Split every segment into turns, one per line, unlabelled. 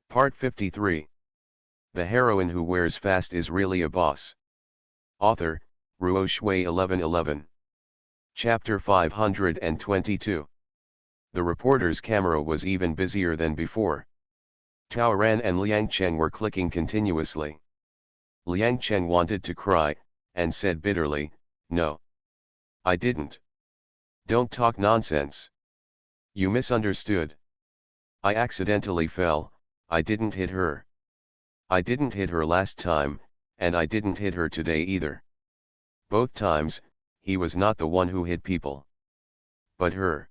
Part 53. The heroine who wears fast is really a boss. Author, Ruo Shui 1111. Chapter 522. The reporter's camera was even busier than before. Tao Ran and Liang Cheng were clicking continuously. Liang Cheng wanted to cry, and said bitterly, "No. I didn't. Don't talk nonsense. You misunderstood. I accidentally fell, I didn't hit her. I didn't hit her last time, and I didn't hit her today either. Both times, he was not the one who hit people. But her.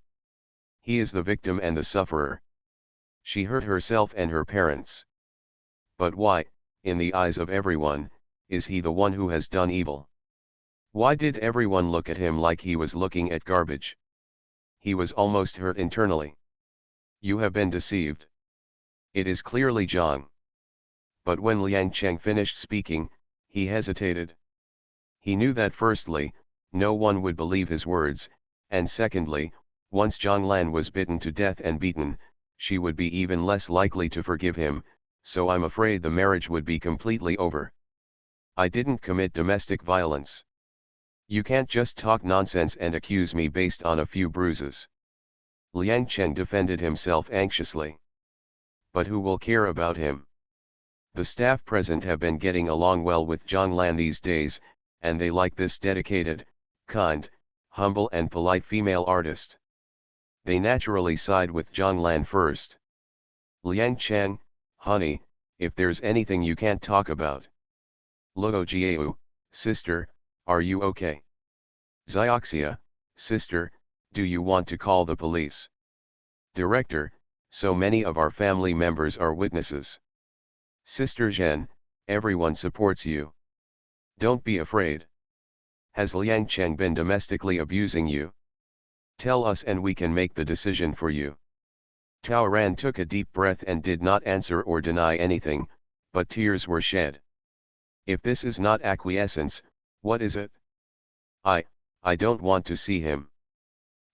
He is the victim and the sufferer. She hurt herself and her parents. But why, in the eyes of everyone, is he the one who has done evil? Why did everyone look at him like he was looking at garbage? He was almost hurt internally. You have been deceived. It is clearly Zhang." But when Liang Cheng finished speaking, he hesitated. He knew that firstly, no one would believe his words, and secondly, once Zhang Lan was bitten to death and beaten, she would be even less likely to forgive him, so I'm afraid the marriage would be completely over. I didn't commit domestic violence. You can't just talk nonsense and accuse me based on a few bruises. Liang Cheng defended himself anxiously. But who will care about him? The staff present have been getting along well with Zhang Lan these days, and they like this dedicated, kind, humble and polite female artist. They naturally side with Zhang Lan first. "Liang Cheng, honey, if there's anything you can't talk about." "Luo Jiao, sister, are you okay?" "Zioxia, sister, do you want to call the police?" "Director, so many of our family members are witnesses." "Sister Zhen, everyone supports you. Don't be afraid. Has Liang Cheng been domestically abusing you? Tell us and we can make the decision for you." Tao Ran took a deep breath and did not answer or deny anything, but tears were shed. If this is not acquiescence, what is it? I don't want to see him."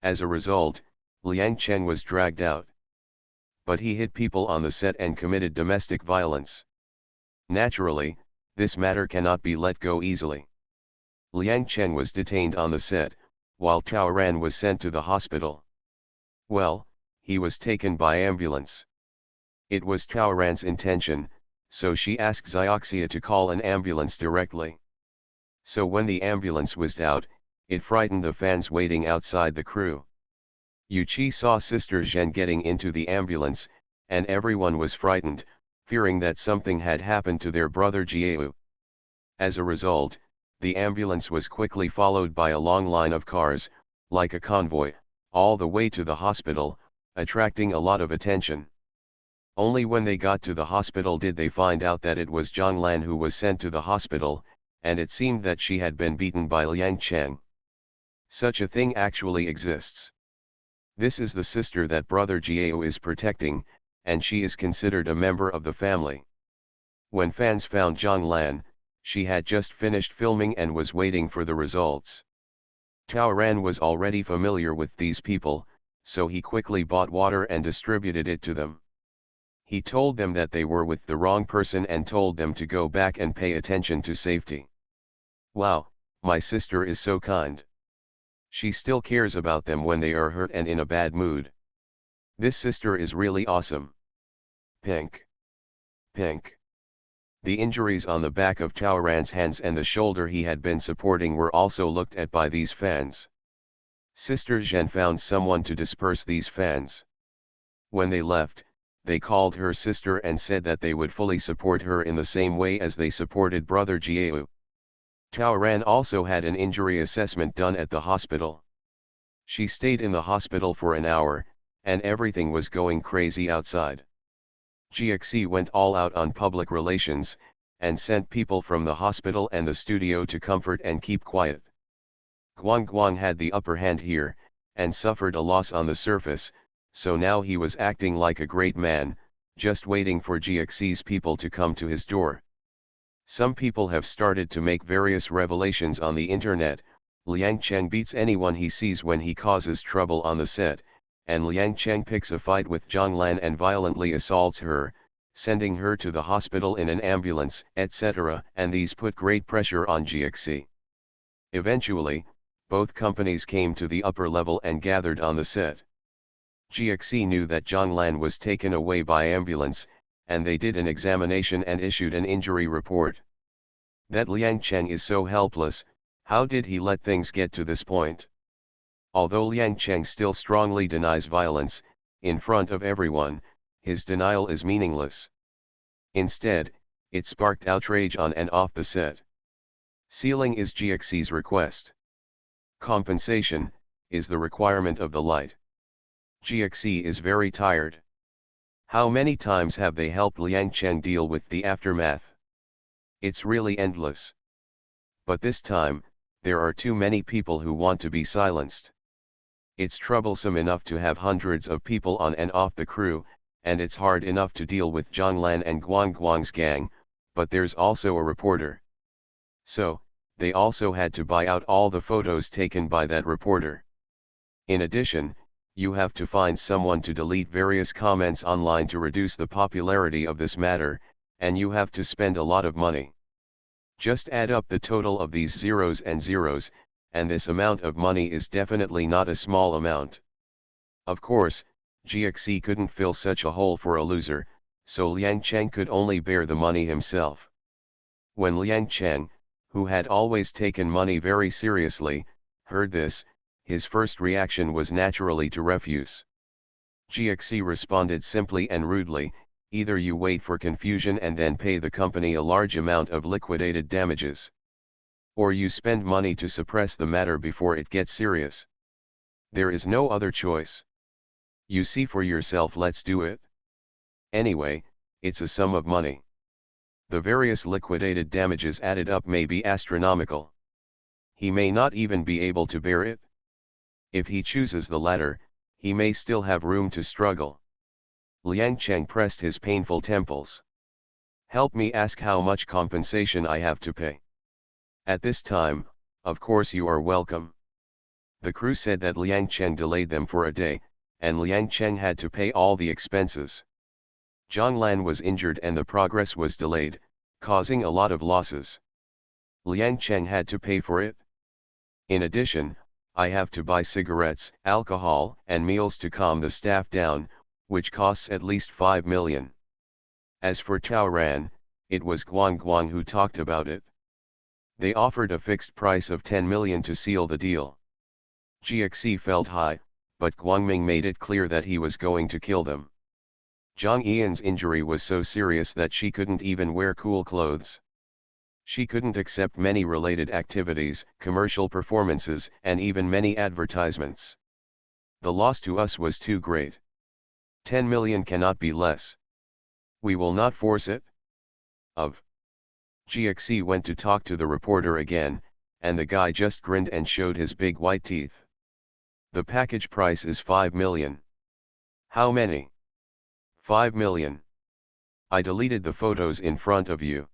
As a result, Liang Cheng was dragged out. But he hit people on the set and committed domestic violence. Naturally, this matter cannot be let go easily. Liang Cheng was detained on the set, while Tao Ran was sent to the hospital. Well, he was taken by ambulance. It was Tao Ran's intention, so she asked Zioxia to call an ambulance directly. So when the ambulance whizzed out, it frightened the fans waiting outside the crew. Yuqi saw Sister Zhen getting into the ambulance, and everyone was frightened, fearing that something had happened to their brother Jiao. As a result, the ambulance was quickly followed by a long line of cars, like a convoy, all the way to the hospital, attracting a lot of attention. Only when they got to the hospital did they find out that it was Zhang Lan who was sent to the hospital, and it seemed that she had been beaten by Liang Cheng. Such a thing actually exists. This is the sister that brother Jiao is protecting, and she is considered a member of the family. When fans found Zhang Lan, she had just finished filming and was waiting for the results. Tao Ran was already familiar with these people, so he quickly bought water and distributed it to them. He told them that they were with the wrong person and told them to go back and pay attention to safety. Wow, my sister is so kind. She still cares about them when they are hurt and in a bad mood. This sister is really awesome. Pink. Pink. The injuries on the back of Tao Ran's hands and the shoulder he had been supporting were also looked at by these fans. Sister Zhen found someone to disperse these fans. When they left, they called her sister and said that they would fully support her in the same way as they supported brother Jiao. Tao Ran also had an injury assessment done at the hospital. She stayed in the hospital for an hour, and everything was going crazy outside. GXC went all out on public relations, and sent people from the hospital and the studio to comfort and keep quiet. Guang Guang had the upper hand here, and suffered a loss on the surface, so now he was acting like a great man, just waiting for GXC's people to come to his door. Some people have started to make various revelations on the internet. Liang Cheng beats anyone he sees when he causes trouble on the set, and Liang Cheng picks a fight with Zhang Lan and violently assaults her, sending her to the hospital in an ambulance, etc., and these put great pressure on GXC. Eventually, both companies came to the upper level and gathered on the set. GXC knew that Zhonglan was taken away by ambulance, and they did an examination and issued an injury report. That Liang Cheng is so helpless, how did he let things get to this point? Although Liang Cheng still strongly denies violence, in front of everyone, his denial is meaningless. Instead, it sparked outrage on and off the set. Sealing is GXC's request. Compensation is the requirement of the light. GXC is very tired. How many times have they helped Liang Cheng deal with the aftermath? It's really endless. But this time, there are too many people who want to be silenced. It's troublesome enough to have hundreds of people on and off the crew, and it's hard enough to deal with Zhonglan and Guang's gang, but there's also a reporter. So, they also had to buy out all the photos taken by that reporter. In addition, you have to find someone to delete various comments online to reduce the popularity of this matter, and you have to spend a lot of money. Just add up the total of these zeros and zeros, and this amount of money is definitely not a small amount. Of course, GXC couldn't fill such a hole for a loser, so Liang Cheng could only bear the money himself. When Liang Cheng, who had always taken money very seriously, heard this, his first reaction was naturally to refuse. GXC responded simply and rudely, either you wait for confusion and then pay the company a large amount of liquidated damages, or you spend money to suppress the matter before it gets serious. There is no other choice. You see for yourself, let's do it. Anyway, it's a sum of money. The various liquidated damages added up may be astronomical. He may not even be able to bear it. If he chooses the latter, he may still have room to struggle. Liang Cheng pressed his painful temples. Help me ask how much compensation I have to pay. At this time, of course you are welcome. The crew said that Liang Cheng delayed them for a day, and Liang Cheng had to pay all the expenses. Zhonglan was injured and the progress was delayed, causing a lot of losses. Liang Cheng had to pay for it. In addition, I have to buy cigarettes, alcohol, and meals to calm the staff down, which costs at least 5 million. As for Tao Ran, it was Guang who talked about it. They offered a fixed price of 10 million to seal the deal. GXC felt high, but Guangming made it clear that he was going to kill them. Zhang Yian's injury was so serious that she couldn't even wear cool clothes. She couldn't accept many related activities, commercial performances, and even many advertisements. The loss to us was too great. 10 million cannot be less. We will not force it. GXC went to talk to the reporter again, and the guy just grinned and showed his big white teeth. The package price is 5 million. How many? 5 million. I deleted the photos in front of you.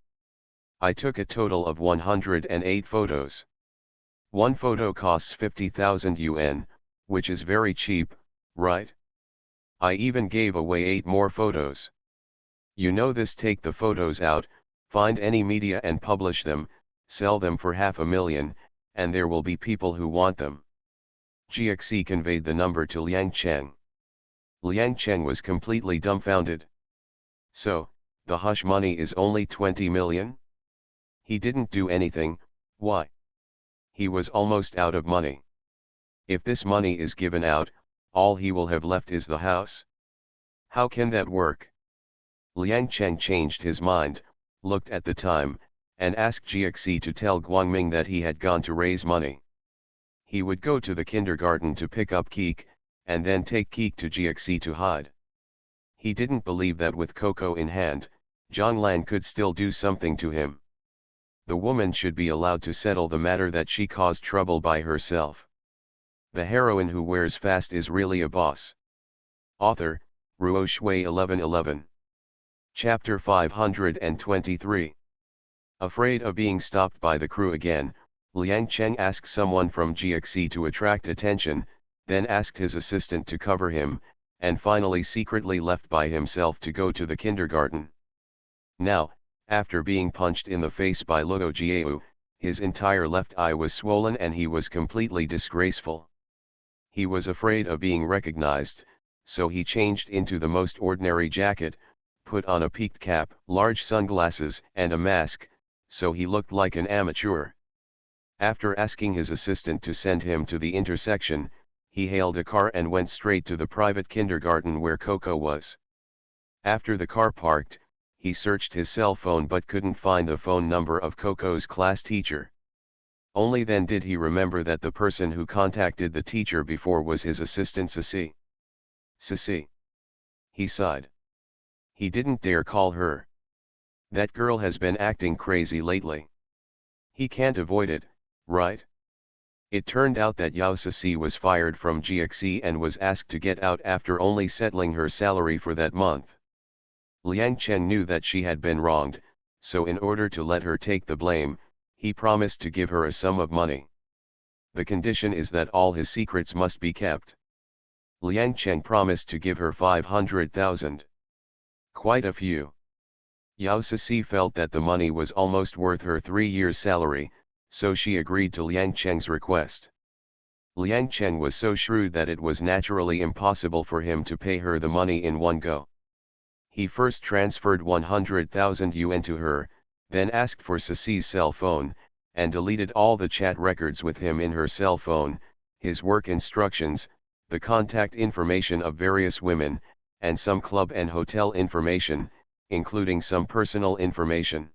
I took a total of 108 photos. One photo costs 50,000 yuan, which is very cheap, right? I even gave away 8 more photos. You know this, take the photos out, find any media and publish them, sell them for 500,000, and there will be people who want them. GXC conveyed the number to Liang Cheng. Liang Cheng was completely dumbfounded. So, the hush money is only 20 million? He didn't do anything, why? He was almost out of money. If this money is given out, all he will have left is the house. How can that work? Liang Cheng changed his mind, looked at the time, and asked GXC to tell Guangming that he had gone to raise money. He would go to the kindergarten to pick up Keek, and then take Keek to GXC to hide. He didn't believe that with Coco in hand, Zhonglan could still do something to him. The woman should be allowed to settle the matter that she caused trouble by herself. The heroine who wears fast is really a boss. Author, Ruo Shui 1111. Chapter 523. Afraid of being stopped by the crew again, Liang Cheng asked someone from GXC to attract attention, then asked his assistant to cover him, and finally secretly left by himself to go to the kindergarten. Now, after being punched in the face by Luo Jiao, his entire left eye was swollen and he was completely disgraceful. He was afraid of being recognized, so he changed into the most ordinary jacket, put on a peaked cap, large sunglasses, and a mask, so he looked like an amateur. After asking his assistant to send him to the intersection, he hailed a car and went straight to the private kindergarten where Coco was. After the car parked, he searched his cell phone but couldn't find the phone number of Coco's class teacher. Only then did he remember that the person who contacted the teacher before was his assistant Sisi. Sisi. He sighed. He didn't dare call her. That girl has been acting crazy lately. He can't avoid it, right? It turned out that Yao Sisi was fired from GXE and was asked to get out after only settling her salary for that month. Liang Chen knew that she had been wronged, so in order to let her take the blame, he promised to give her a sum of money. The condition is that all his secrets must be kept. Liang Chen promised to give her 500,000. Quite a few. Yao Sisi felt that the money was almost worth her 3 years' salary, so she agreed to Liang Cheng's request. Liang Cheng was so shrewd that it was naturally impossible for him to pay her the money in one go. He first transferred 100,000 yuan to her, then asked for Sisi's cell phone, and deleted all the chat records with him in her cell phone, his work instructions, the contact information of various women, and some club and hotel information, including some personal information.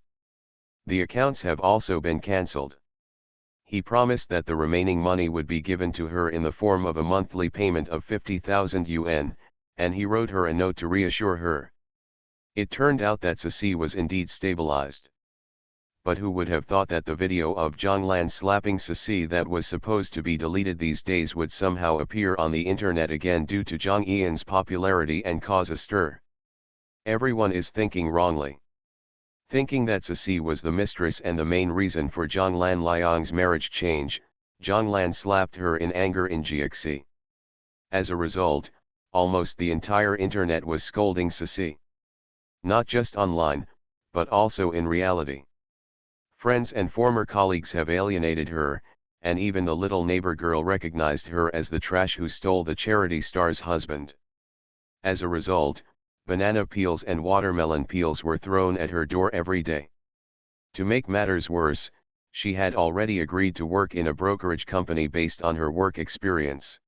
The accounts have also been cancelled. He promised that the remaining money would be given to her in the form of a monthly payment of 50,000 yuan, and he wrote her a note to reassure her. It turned out that Sisi was indeed stabilized. But who would have thought that the video of Zhang Lan slapping Sisi that was supposed to be deleted these days would somehow appear on the internet again due to Zhang Yian's popularity and cause a stir? Everyone is thinking wrongly. Thinking that Sisi was the mistress and the main reason for Zhang Lan Liang's marriage change, Zhang Lan slapped her in anger in GXC. As a result, almost the entire internet was scolding Sisi. Not just online, but also in reality. Friends and former colleagues have alienated her, and even the little neighbor girl recognized her as the trash who stole the charity star's husband. As a result, banana peels and watermelon peels were thrown at her door every day. To make matters worse, she had already agreed to work in a brokerage company based on her work experience.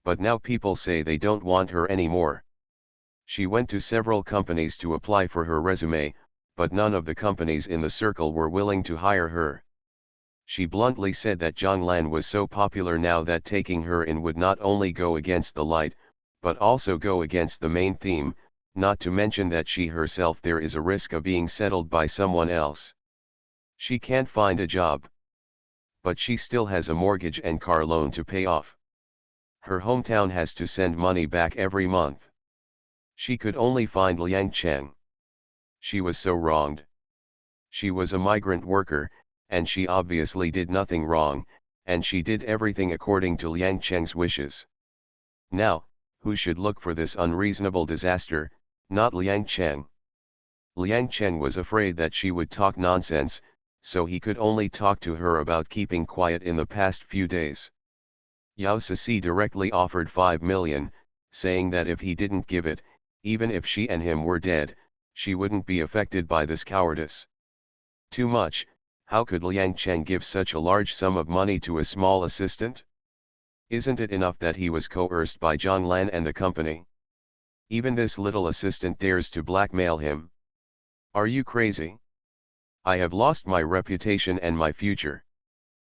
But now people say they don't want her anymore. She went to several companies to apply for her resume, but none of the companies in the circle were willing to hire her. She bluntly said that Zhang Lan was so popular now that taking her in would not only go against the light, but also go against the main theme, not to mention that she herself there is a risk of being settled by someone else. She can't find a job. But she still has a mortgage and car loan to pay off. Her hometown has to send money back every month. She could only find Liang Cheng. She was so wronged. She was a migrant worker, and she obviously did nothing wrong, and she did everything according to Liang Cheng's wishes. Now, who should look for this unreasonable disaster? Not Liang Cheng. Liang Cheng was afraid that she would talk nonsense, so he could only talk to her about keeping quiet in the past few days. Yao Sisi directly offered 5 million, saying that if he didn't give it, even if she and him were dead, she wouldn't be affected by this cowardice. Too much. How could Liang Cheng give such a large sum of money to a small assistant? Isn't it enough that he was coerced by Zhang Lan and the company? Even this little assistant dares to blackmail him. Are you crazy? I have lost my reputation and my future.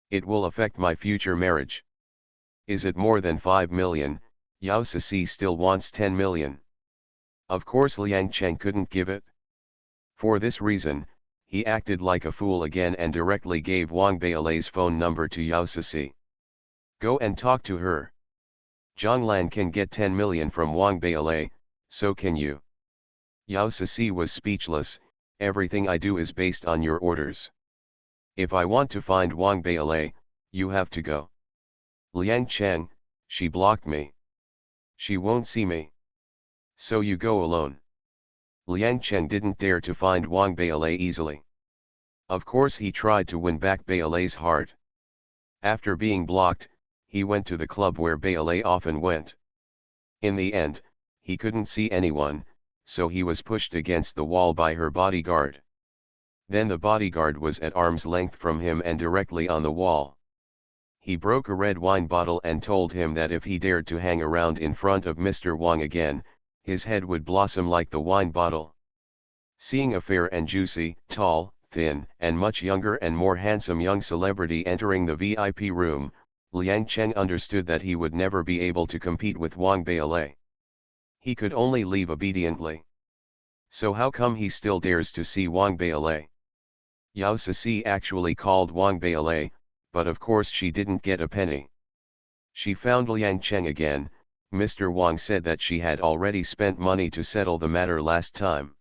It will affect my future marriage. Is it more than 5 million? Yao Sisi still wants 10 million. Of course Liang Cheng couldn't give it. For this reason, he acted like a fool again and directly gave Wang Beilei's phone number to Yao Sisi. Go and talk to her. Zhang Lan can get 10 million from Wang Beilei, so can you. Yao Sisi was speechless. Everything I do is based on your orders. If I want to find Wang Beilei, you have to go. Liang Cheng, she blocked me. She won't see me. So you go alone. Liang Cheng didn't dare to find Wang Beilei easily. Of course he tried to win back Beilei's heart. After being blocked, he went to the club where Beilei often went. In the end, he couldn't see anyone, so he was pushed against the wall by her bodyguard. Then the bodyguard was at arm's length from him and directly on the wall. He broke a red wine bottle and told him that if he dared to hang around in front of Mr. Wang again, his head would blossom like the wine bottle. Seeing a fair and juicy, tall, thin, and much younger and more handsome young celebrity entering the VIP room, Liang Cheng understood that he would never be able to compete with Wang Beilei. He could only leave obediently. So how come he still dares to see Wang Beilei? Yao Sisi actually called Wang Beilei, but of course she didn't get a penny. She found Liang Cheng again. Mr. Wang said that she had already spent money to settle the matter last time.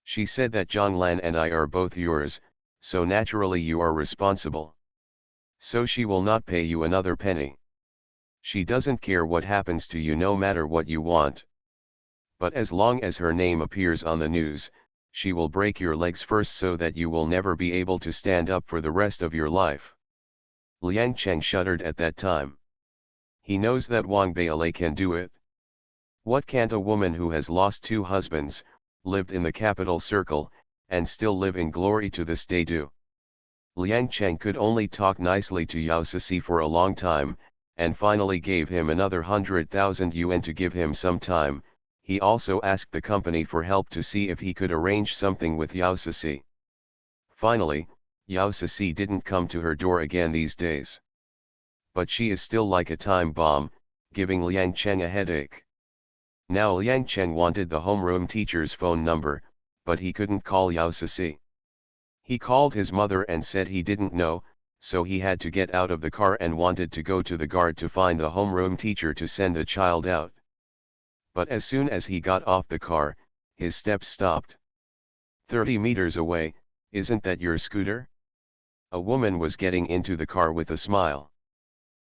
She said that Zhang Lan and I are both yours, so naturally you are responsible. So she will not pay you another penny. She doesn't care what happens to you no matter what you want. But as long as her name appears on the news, she will break your legs first so that you will never be able to stand up for the rest of your life. Liang Cheng shuddered at that time. He knows that Wang Beilei can do it. What can't a woman who has lost 2 husbands, lived in the capital circle, and still live in glory to this day do? Liang Cheng could only talk nicely to Yao Sisi for a long time, and finally gave him another 100,000 yuan to give him some time. He also asked the company for help to see if he could arrange something with Yao Sisi. Finally, Yao Sisi didn't come to her door again these days. But she is still like a time bomb, giving Liang Cheng a headache. Now Liang Cheng wanted the homeroom teacher's phone number, but he couldn't call Yao Sisi. He called his mother and said he didn't know, so he had to get out of the car and wanted to go to the guard to find the homeroom teacher to send the child out. But as soon as he got off the car, his steps stopped. 30 meters away, isn't that your scooter? A woman was getting into the car with a smile.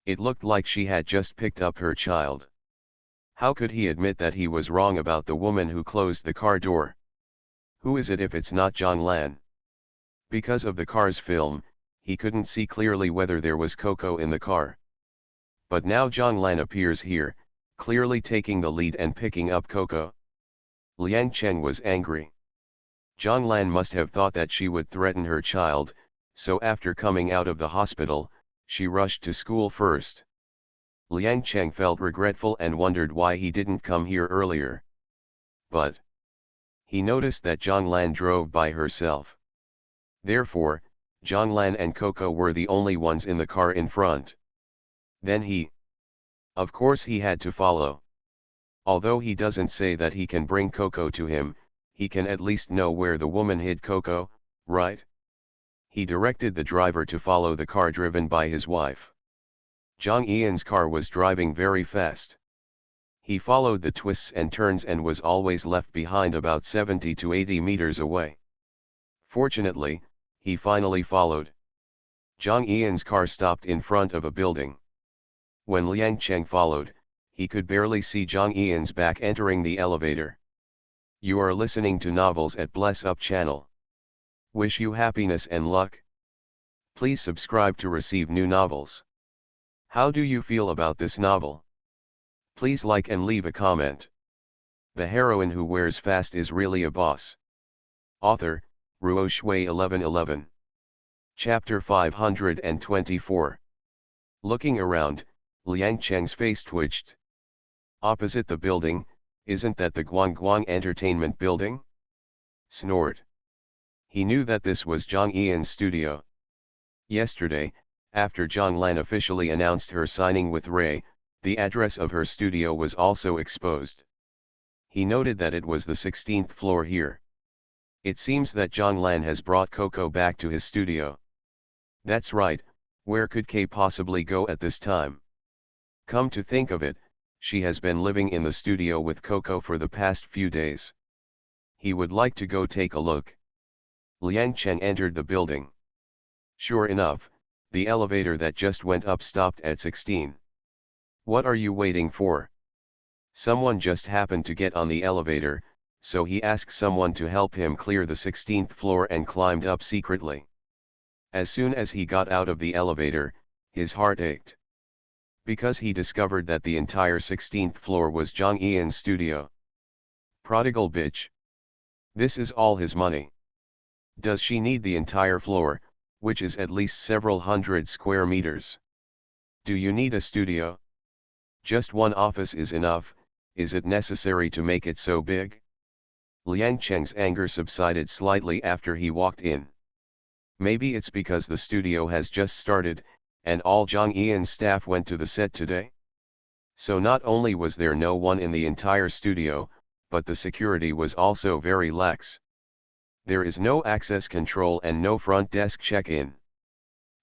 It looked like she had just picked up her child. How could he admit that he was wrong about the woman who closed the car door? Who is it if it's not Zhang Lan? Because of the car's film, he couldn't see clearly whether there was Coco in the car. But now Zhang Lan appears here, clearly taking the lead and picking up Coco. Liang Cheng was angry. Zhang Lan must have thought that she would threaten her child, so after coming out of the hospital, she rushed to school first. Liang Cheng felt regretful and wondered why he didn't come here earlier. But he noticed that Zhang Lan drove by herself. Therefore, Zhang Lan and Coco were the only ones in the car in front. Then of course he had to follow. Although he doesn't say that he can bring Coco to him, he can at least know where the woman hid Coco, right? He directed the driver to follow the car driven by his wife. Zhang Yian's car was driving very fast. He followed the twists and turns and was always left behind about 70 to 80 meters away. Fortunately, he finally followed. Zhang Yian's car stopped in front of a building. When Liang Cheng followed, he could barely see Zhang Yian's back entering the elevator. You are listening to Novels at Bless Up channel. Wish you happiness and luck. Please subscribe to receive new novels. How do you feel about this novel? Please like and leave a comment. The heroine who wears fast is really a boss. Author, Ruo Shui 1111. Chapter 524. Looking around, Liang Cheng's face twitched. Opposite the building, isn't that the Guangguang Entertainment Building? Snored. He knew that this was Zhang Yian's studio. Yesterday, after Zhang Lan officially announced her signing with Ray, the address of her studio was also exposed. He noted that it was the 16th floor here. It seems that Zhang Lan has brought Coco back to his studio. That's right, where could Kay possibly go at this time? Come to think of it, she has been living in the studio with Coco for the past few days. He would like to go take a look. Liang Cheng entered the building. Sure enough, the elevator that just went up stopped at 16. What are you waiting for? Someone just happened to get on the elevator, so he asked someone to help him clear the 16th floor and climbed up secretly. As soon as he got out of the elevator, his heart ached. Because he discovered that the entire 16th floor was Jong Eun's studio. Prodigal bitch. This is all his money. Does she need the entire floor, which is at least several hundred square meters? Do you need a studio? Just one office is enough. Is it necessary to make it so big? Liang Cheng's anger subsided slightly after he walked in. Maybe it's because the studio has just started, and all Jong Eun's staff went to the set today? So not only was there no one in the entire studio, but the security was also very lax. There is no access control and no front desk check-in.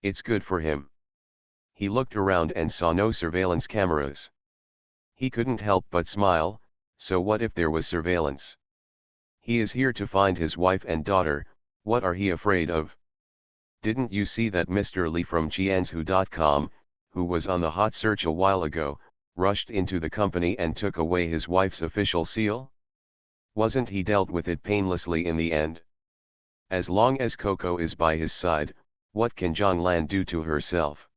It's good for him. He looked around and saw no surveillance cameras. He couldn't help but smile. So what if there was surveillance? He is here to find his wife and daughter. What are he afraid of? Didn't you see that Mr. Lee from Jianzhu.com, who was on the hot search a while ago, rushed into the company and took away his wife's official seal? Wasn't he dealt with it painlessly in the end? As long as Coco is by his side, what can Zhonglan do to herself?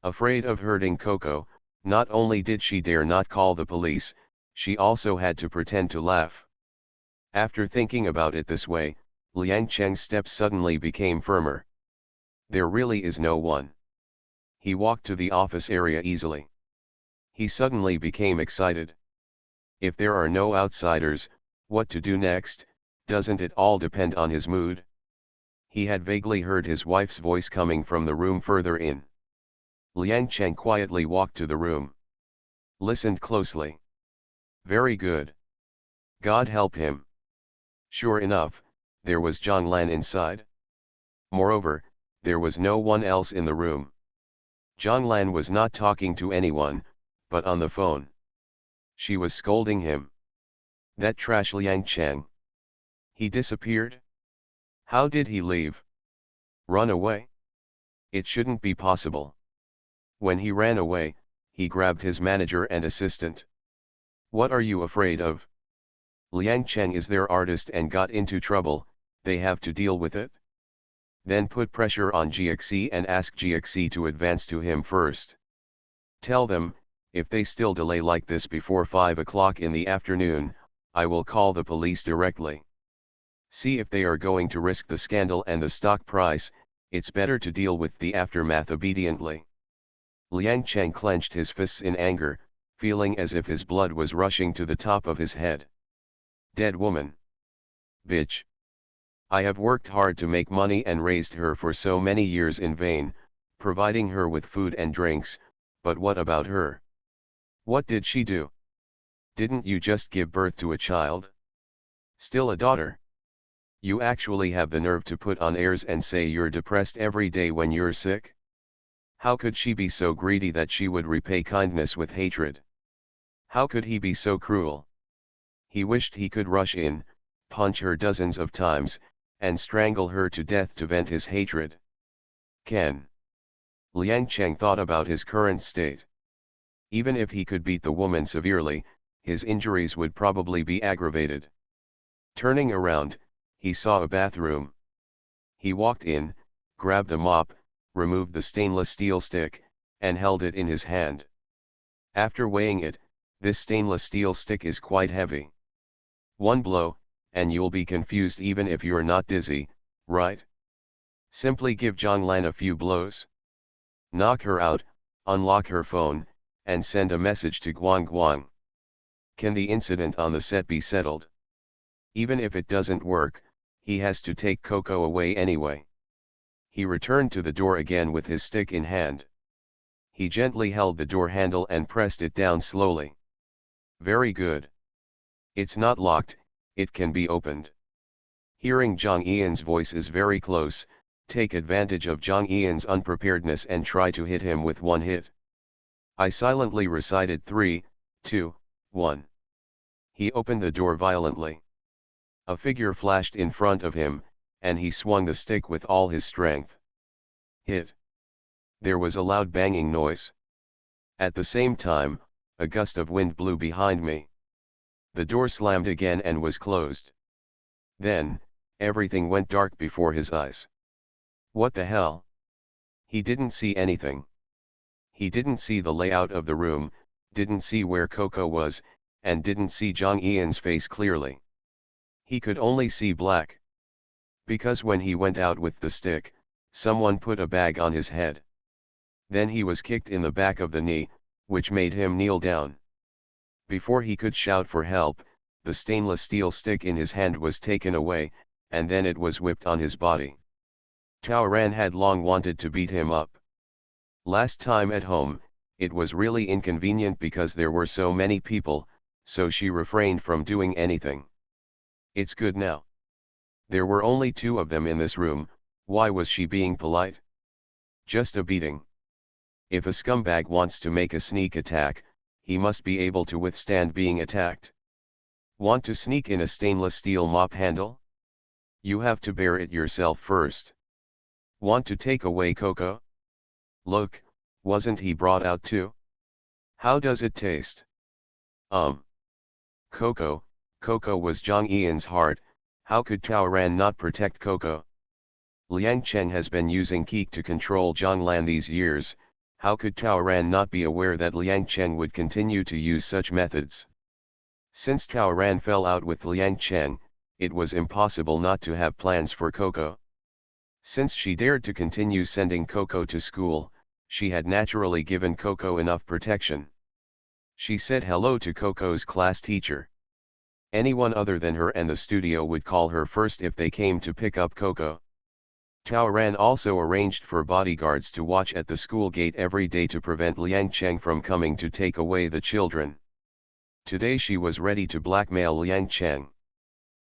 Afraid of hurting Coco, not only did she dare not call the police, she also had to pretend to laugh. After thinking about it this way, Liang Cheng's step suddenly became firmer. There really is no one. He walked to the office area easily. He suddenly became excited. If there are no outsiders, what to do next? Doesn't it all depend on his mood? He had vaguely heard his wife's voice coming from the room further in. Liang Cheng quietly walked to the room. Listened closely. Very good. God help him. Sure enough, there was Zhonglan inside. Moreover, there was no one else in the room. Zhonglan was not talking to anyone, but on the phone. She was scolding him. That trash Liang Cheng. He disappeared? How did he leave? Run away? It shouldn't be possible. When he ran away, he grabbed his manager and assistant. What are you afraid of? Liang Cheng is their artist and got into trouble, they have to deal with it. Then put pressure on GXE and ask GXE to advance to him first. Tell them, if they still delay like this before 5 o'clock in the afternoon, I will call the police directly. See if they are going to risk the scandal and the stock price. It's better to deal with the aftermath obediently. Liang Cheng clenched his fists in anger, feeling as if his blood was rushing to the top of his head. Dead woman. Bitch. I have worked hard to make money and raised her for so many years in vain, providing her with food and drinks, but what about her? What did she do? Didn't you just give birth to a child? Still a daughter? You actually have the nerve to put on airs and say you're depressed every day when you're sick? How could she be so greedy that she would repay kindness with hatred? How could he be so cruel? He wished he could rush in, punch her dozens of times, and strangle her to death to vent his hatred. Ken. Liang Cheng thought about his current state. Even if he could beat the woman severely, his injuries would probably be aggravated. Turning around, he saw a bathroom. He walked in, grabbed a mop, removed the stainless steel stick, and held it in his hand. After weighing it, this stainless steel stick is quite heavy. One blow, and you'll be confused even if you're not dizzy, right? Simply give Zhonglan a few blows. Knock her out, unlock her phone, and send a message to Guang Guang. Can the incident on the set be settled? Even if it doesn't work, he has to take Coco away anyway. He returned to the door again with his stick in hand. He gently held the door handle and pressed it down slowly. Very good. It's not locked, it can be opened. Hearing Zhang Eun's voice is very close, take advantage of Zhang Eun's unpreparedness and try to hit him with one hit. I silently recited 3, 2, 1. He opened the door violently. A figure flashed in front of him, and he swung the stick with all his strength. Hit. There was a loud banging noise. At the same time, A gust of wind blew behind me. The door slammed again and was closed. Then, everything went dark before his eyes. What the hell? He didn't see anything. He didn't see the layout of the room, didn't see where Coco was, and didn't see Jong Ian's face clearly. He could only see black. Because when he went out with the stick, someone put a bag on his head. Then he was kicked in the back of the knee, which made him kneel down. Before he could shout for help, the stainless steel stick in his hand was taken away, and then it was whipped on his body. Tao Ran had long wanted to beat him up. Last time at home, it was really inconvenient because there were so many people, so she refrained from doing anything. It's good now. There were only two of them in this room, why was she being polite? Just a beating. If a scumbag wants to make a sneak attack, he must be able to withstand being attacked. Want to sneak in a stainless steel mop handle? You have to bear it yourself first. Want to take away Coco? Look, wasn't he brought out too? How does it taste? Coco was Jong Ian's heart, how could Tao Ran not protect Coco? Liang Cheng has been using Keek to control Zhang Lan these years, how could Tao Ran not be aware that Liang Cheng would continue to use such methods? Since Tao Ran fell out with Liang Cheng, it was impossible not to have plans for Coco. Since she dared to continue sending Coco to school, she had naturally given Coco enough protection. She said hello to Coco's class teacher. Anyone other than her and the studio would call her first if they came to pick up Coco. Tao Ran also arranged for bodyguards to watch at the school gate every day to prevent Liang Cheng from coming to take away the children. Today she was ready to blackmail Liang Cheng.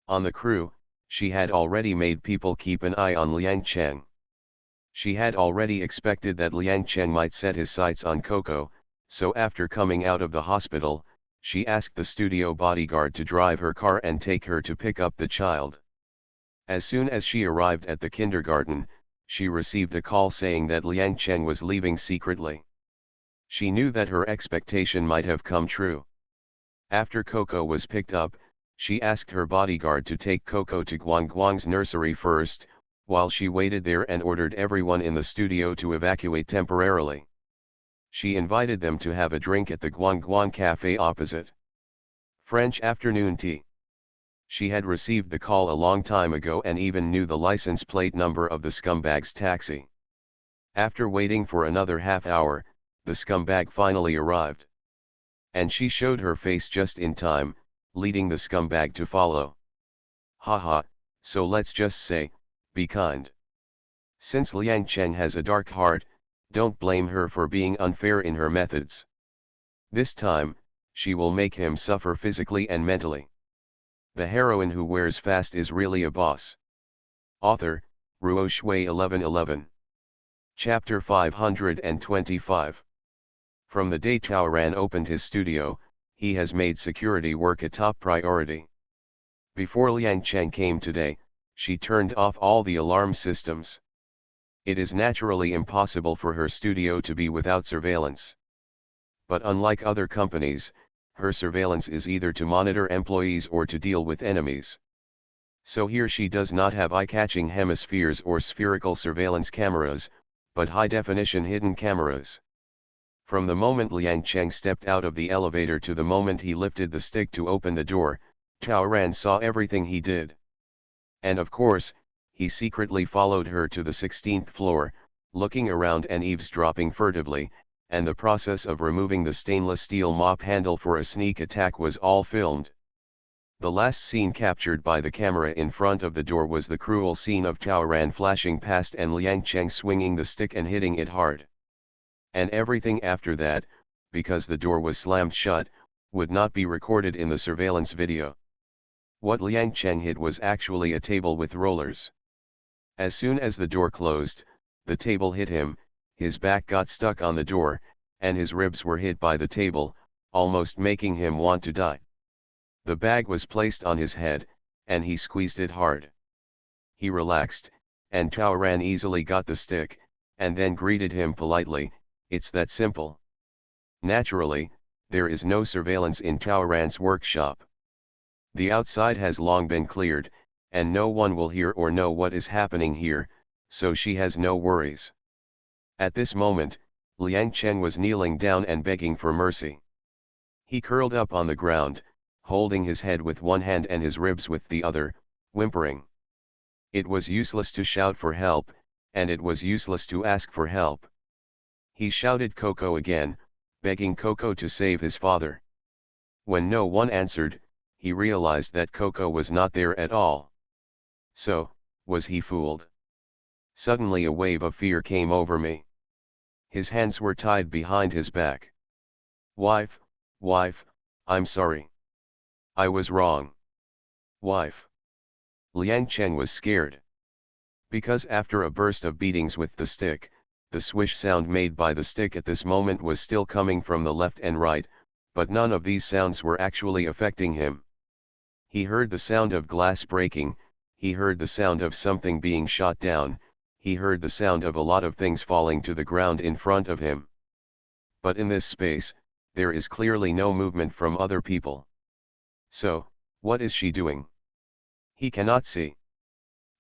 On the crew, she had already made people keep an eye on Liang Cheng. She had already expected that Liang Cheng might set his sights on Coco, so after coming out of the hospital, she asked the studio bodyguard to drive her car and take her to pick up the child. As soon as she arrived at the kindergarten, she received a call saying that Liang Cheng was leaving secretly. She knew that her expectation might have come true. After Coco was picked up, she asked her bodyguard to take Coco to Guang's nursery first, while she waited there and ordered everyone in the studio to evacuate temporarily. She invited them to have a drink at the Guang cafe opposite. French afternoon tea. She had received the call a long time ago and even knew the license plate number of the scumbag's taxi. After waiting for another half hour, the scumbag finally arrived. And she showed her face just in time, leading the scumbag to follow. Haha, so let's just say, be kind. Since Liang Cheng has a dark heart, don't blame her for being unfair in her methods. This time, she will make him suffer physically and mentally. The heroine who wears fast is really a boss. Author, Ruo Shui 1111. Chapter 525. From the day Tao Ran opened his studio, he has made security work a top priority. Before Liang Cheng came today, she turned off all the alarm systems. It is naturally impossible for her studio to be without surveillance. But unlike other companies, her surveillance is either to monitor employees or to deal with enemies. So here she does not have eye-catching hemispheres or spherical surveillance cameras, but high-definition hidden cameras. From the moment Liang Cheng stepped out of the elevator to the moment he lifted the stick to open the door, Tao Ran saw everything he did. And of course, he secretly followed her to the 16th floor, looking around and eavesdropping furtively, and the process of removing the stainless steel mop handle for a sneak attack was all filmed. The last scene captured by the camera in front of the door was the cruel scene of Tao Ran flashing past and Liang Cheng swinging the stick and hitting it hard. And everything after that, because the door was slammed shut, would not be recorded in the surveillance video. What Liang Cheng hit was actually a table with rollers. As soon as the door closed, the table hit him, his back got stuck on the door, and his ribs were hit by the table, almost making him want to die. The bag was placed on his head, and he squeezed it hard. He relaxed, and Tao Ran easily got the stick, and then greeted him politely. It's that simple. Naturally, there is no surveillance in Taoran's workshop. The outside has long been cleared, and no one will hear or know what is happening here, so she has no worries. At this moment, Liang Chen was kneeling down and begging for mercy. He curled up on the ground, holding his head with one hand and his ribs with the other, whimpering. It was useless to shout for help, and it was useless to ask for help. He shouted Coco again, begging Coco to save his father. When no one answered, he realized that Coco was not there at all. So, was he fooled? Suddenly a wave of fear came over me. His hands were tied behind his back. Wife, I'm sorry. I was wrong. Wife. Liang Chen was scared. Because after a burst of beatings with the stick, the swish sound made by the stick at this moment was still coming from the left and right, but none of these sounds were actually affecting him. He heard the sound of glass breaking, he heard the sound of something being shot down, he heard the sound of a lot of things falling to the ground in front of him. But in this space, there is clearly no movement from other people. So, what is she doing? He cannot see.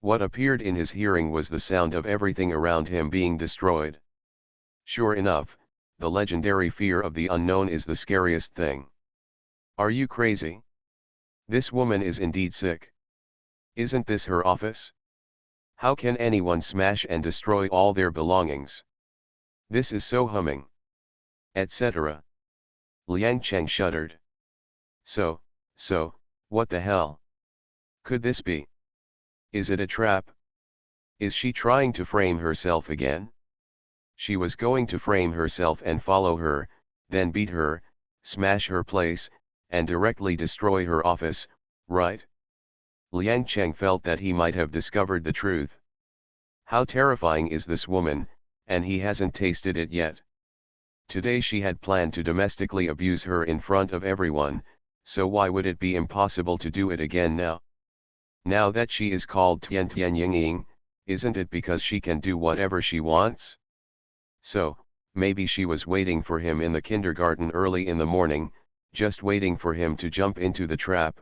What appeared in his hearing was the sound of everything around him being destroyed. Sure enough, the legendary fear of the unknown is the scariest thing. Are you crazy? This woman is indeed sick. Isn't this her office? How can anyone smash and destroy all their belongings? This is so humming. Etc. Liang Chen shuddered. So, what the hell? Could this be? Is it a trap? Is she trying to frame herself again? She was going to frame herself and follow her, then beat her, smash her place, and directly destroy her office, right? Liang Chen felt that he might have discovered the truth. How terrifying is this woman, and he hasn't tasted it yet. Today she had planned to domestically abuse her in front of everyone, so why would it be impossible to do it again now? Now that she is called Tian Tian Yingying, isn't it because she can do whatever she wants? So, maybe she was waiting for him in the kindergarten early in the morning, just waiting for him to jump into the trap.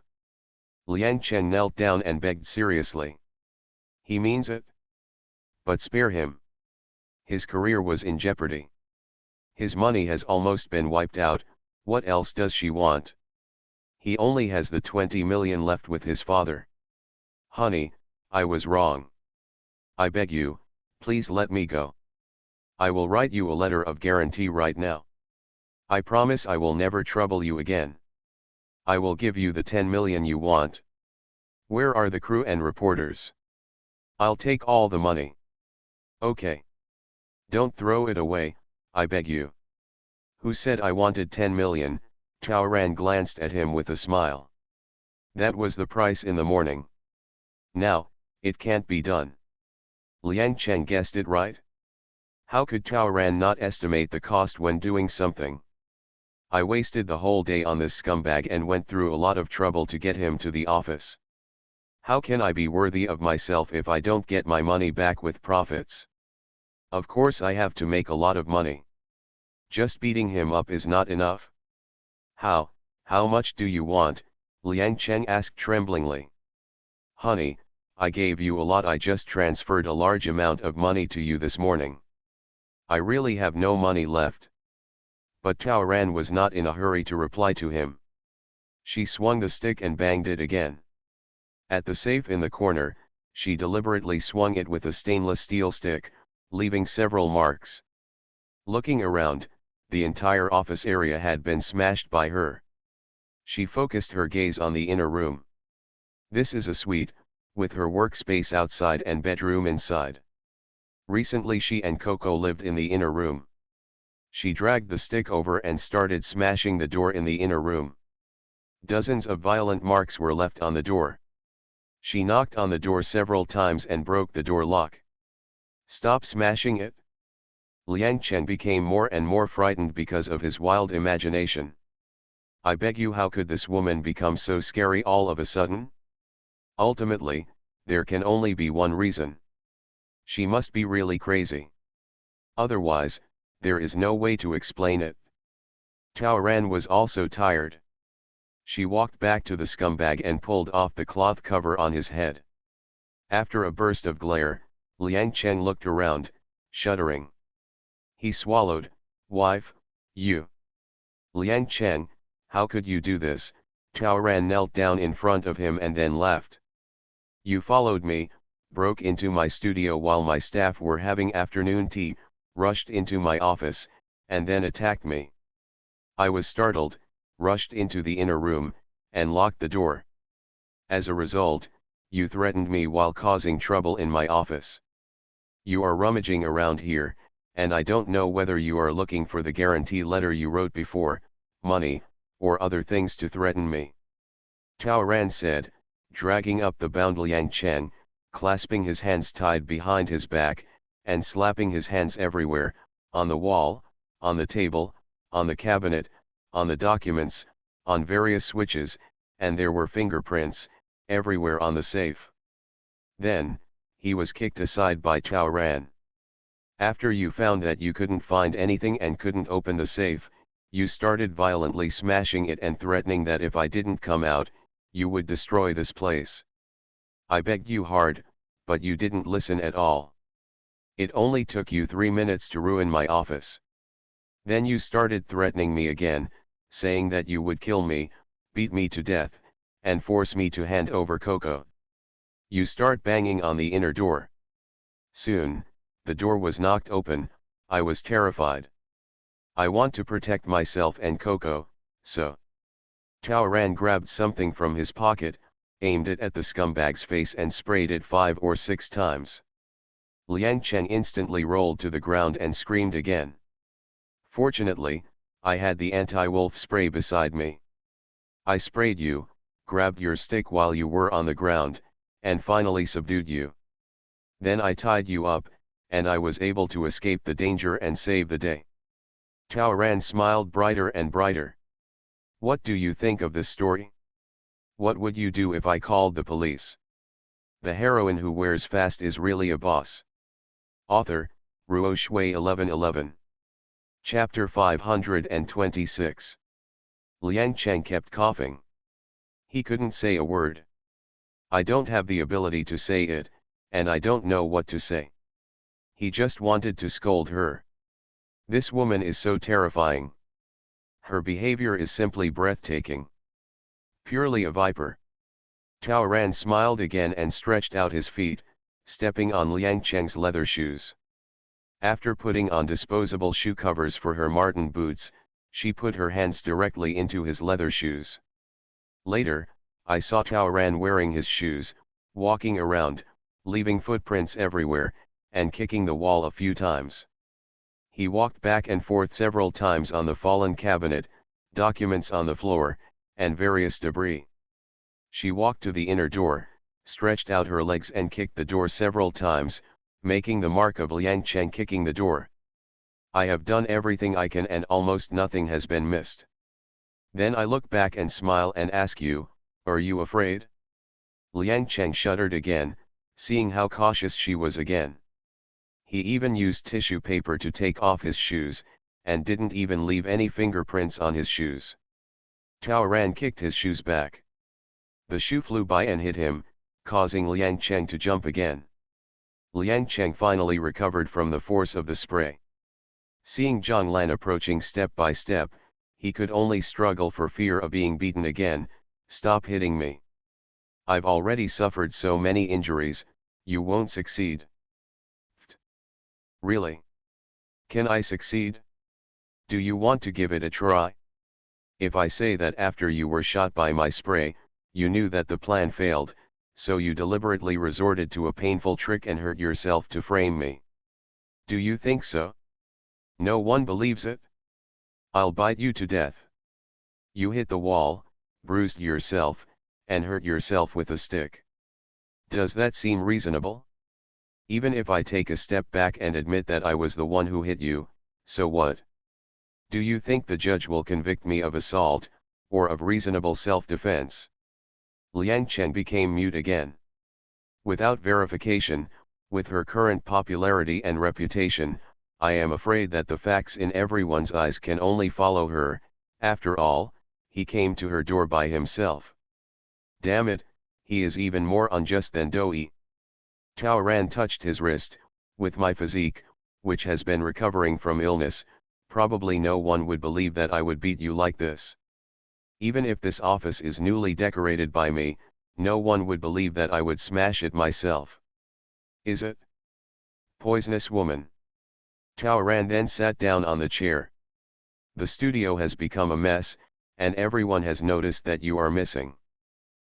Liang Chen knelt down and begged seriously. He means it? But spare him. His career was in jeopardy. His money has almost been wiped out, what else does she want? He only has the 20 million left with his father. Honey, I was wrong. I beg you, please let me go. I will write you a letter of guarantee right now. I promise I will never trouble you again. I will give you the 10 million you want. Where are the crew and reporters? I'll take all the money. Okay. Don't throw it away, I beg you. Who said I wanted 10 million? Taoran glanced at him with a smile. That was the price in the morning. Now, it can't be done. Liang Chen guessed it right? How could Taoran not estimate the cost when doing something? I wasted the whole day on this scumbag and went through a lot of trouble to get him to the office. How can I be worthy of myself if I don't get my money back with profits? Of course I have to make a lot of money. Just beating him up is not enough. How much do you want? Liang Chen asked tremblingly. Honey, I gave you a lot. I just transferred a large amount of money to you this morning. I really have no money left. But Taoran was not in a hurry to reply to him. She swung the stick and banged it again. At the safe in the corner, she deliberately swung it with a stainless steel stick, leaving several marks. Looking around, the entire office area had been smashed by her. She focused her gaze on the inner room. This is a suite, with her workspace outside and bedroom inside. Recently she and Coco lived in the inner room. She dragged the stick over and started smashing the door in the inner room. Dozens of violent marks were left on the door. She knocked on the door several times and broke the door lock. Stop smashing it. Liang Chen became more and more frightened because of his wild imagination. I beg you, how could this woman become so scary all of a sudden? Ultimately, there can only be one reason. She must be really crazy. Otherwise, there is no way to explain it. Taoran was also tired. She walked back to the scumbag and pulled off the cloth cover on his head. After a burst of glare, Liang Chen looked around, shuddering. He swallowed. Wife, you. Liang Chen, how could you do this? Taoran knelt down in front of him and then left. You followed me, broke into my studio while my staff were having afternoon tea, rushed into my office, and then attacked me. I was startled, rushed into the inner room, and locked the door. As a result, you threatened me while causing trouble in my office. You are rummaging around here, and I don't know whether you are looking for the guarantee letter you wrote before, money, or other things to threaten me. Taoran said, dragging up the bound Liang Chen, clasping his hands tied behind his back, and slapping his hands everywhere, on the wall, on the table, on the cabinet, on the documents, on various switches, and there were fingerprints, everywhere on the safe. Then, he was kicked aside by Taoran. After you found that you couldn't find anything and couldn't open the safe, you started violently smashing it and threatening that if I didn't come out, you would destroy this place. I begged you hard, but you didn't listen at all. It only took you 3 minutes to ruin my office. Then you started threatening me again, saying that you would kill me, beat me to death, and force me to hand over Coco. You start banging on the inner door. Soon, the door was knocked open. I was terrified. I want to protect myself and Coco, so. Taoran grabbed something from his pocket, aimed it at the scumbag's face and sprayed it 5 or 6 times. Liang Chen instantly rolled to the ground and screamed again. Fortunately, I had the anti-wolf spray beside me. I sprayed you, grabbed your stick while you were on the ground, and finally subdued you. Then I tied you up, and I was able to escape the danger and save the day. Taoran smiled brighter and brighter. What do you think of this story? What would you do if I called the police? The heroine who wears fast is really a boss. Author, Ruo Shui 1111. Chapter 526. Liang Chen kept coughing. He couldn't say a word. I don't have the ability to say it, and I don't know what to say. He just wanted to scold her. This woman is so terrifying. Her behavior is simply breathtaking. Purely a viper. Taoran smiled again and stretched out his feet, stepping on Liang Chen's leather shoes. After putting on disposable shoe covers for her marten boots, she put her hands directly into his leather shoes. Later, I saw Taoran wearing his shoes, walking around, leaving footprints everywhere, and kicking the wall a few times. He walked back and forth several times on the fallen cabinet, documents on the floor, and various debris. She walked to the inner door, stretched out her legs and kicked the door several times, making the mark of Liang Chen kicking the door. I have done everything I can and almost nothing has been missed. Then I look back and smile and ask you, are you afraid? Liang Chen shuddered again, seeing how cautious she was again. He even used tissue paper to take off his shoes, and didn't even leave any fingerprints on his shoes. Taoran kicked his shoes back. The shoe flew by and hit him, causing Liang Chen to jump again. Liang Chen finally recovered from the force of the spray. Seeing Zhang Lan approaching step by step, he could only struggle for fear of being beaten again. Stop hitting me. I've already suffered so many injuries, you won't succeed. Really? Can I succeed? Do you want to give it a try? If I say that after you were shot by my spray, you knew that the plan failed, so you deliberately resorted to a painful trick and hurt yourself to frame me. Do you think so? No one believes it. I'll bite you to death. You hit the wall, bruised yourself, and hurt yourself with a stick. Does that seem reasonable? Even if I take a step back and admit that I was the one who hit you, so what? Do you think the judge will convict me of assault, or of reasonable self-defense? Liang Chen became mute again. Without verification, with her current popularity and reputation, I am afraid that the facts in everyone's eyes can only follow her, After all, he came to her door by himself. Damn it, he is even more unjust than Doi. Tao Ran touched his wrist. With my physique, which has been recovering from illness, probably no one would believe that I would beat you like this. Even if this office is newly decorated by me, no one would believe that I would smash it myself. Is it? Poisonous woman. Tao Ran then sat down on the chair. The studio has become a mess, and everyone has noticed that you are missing.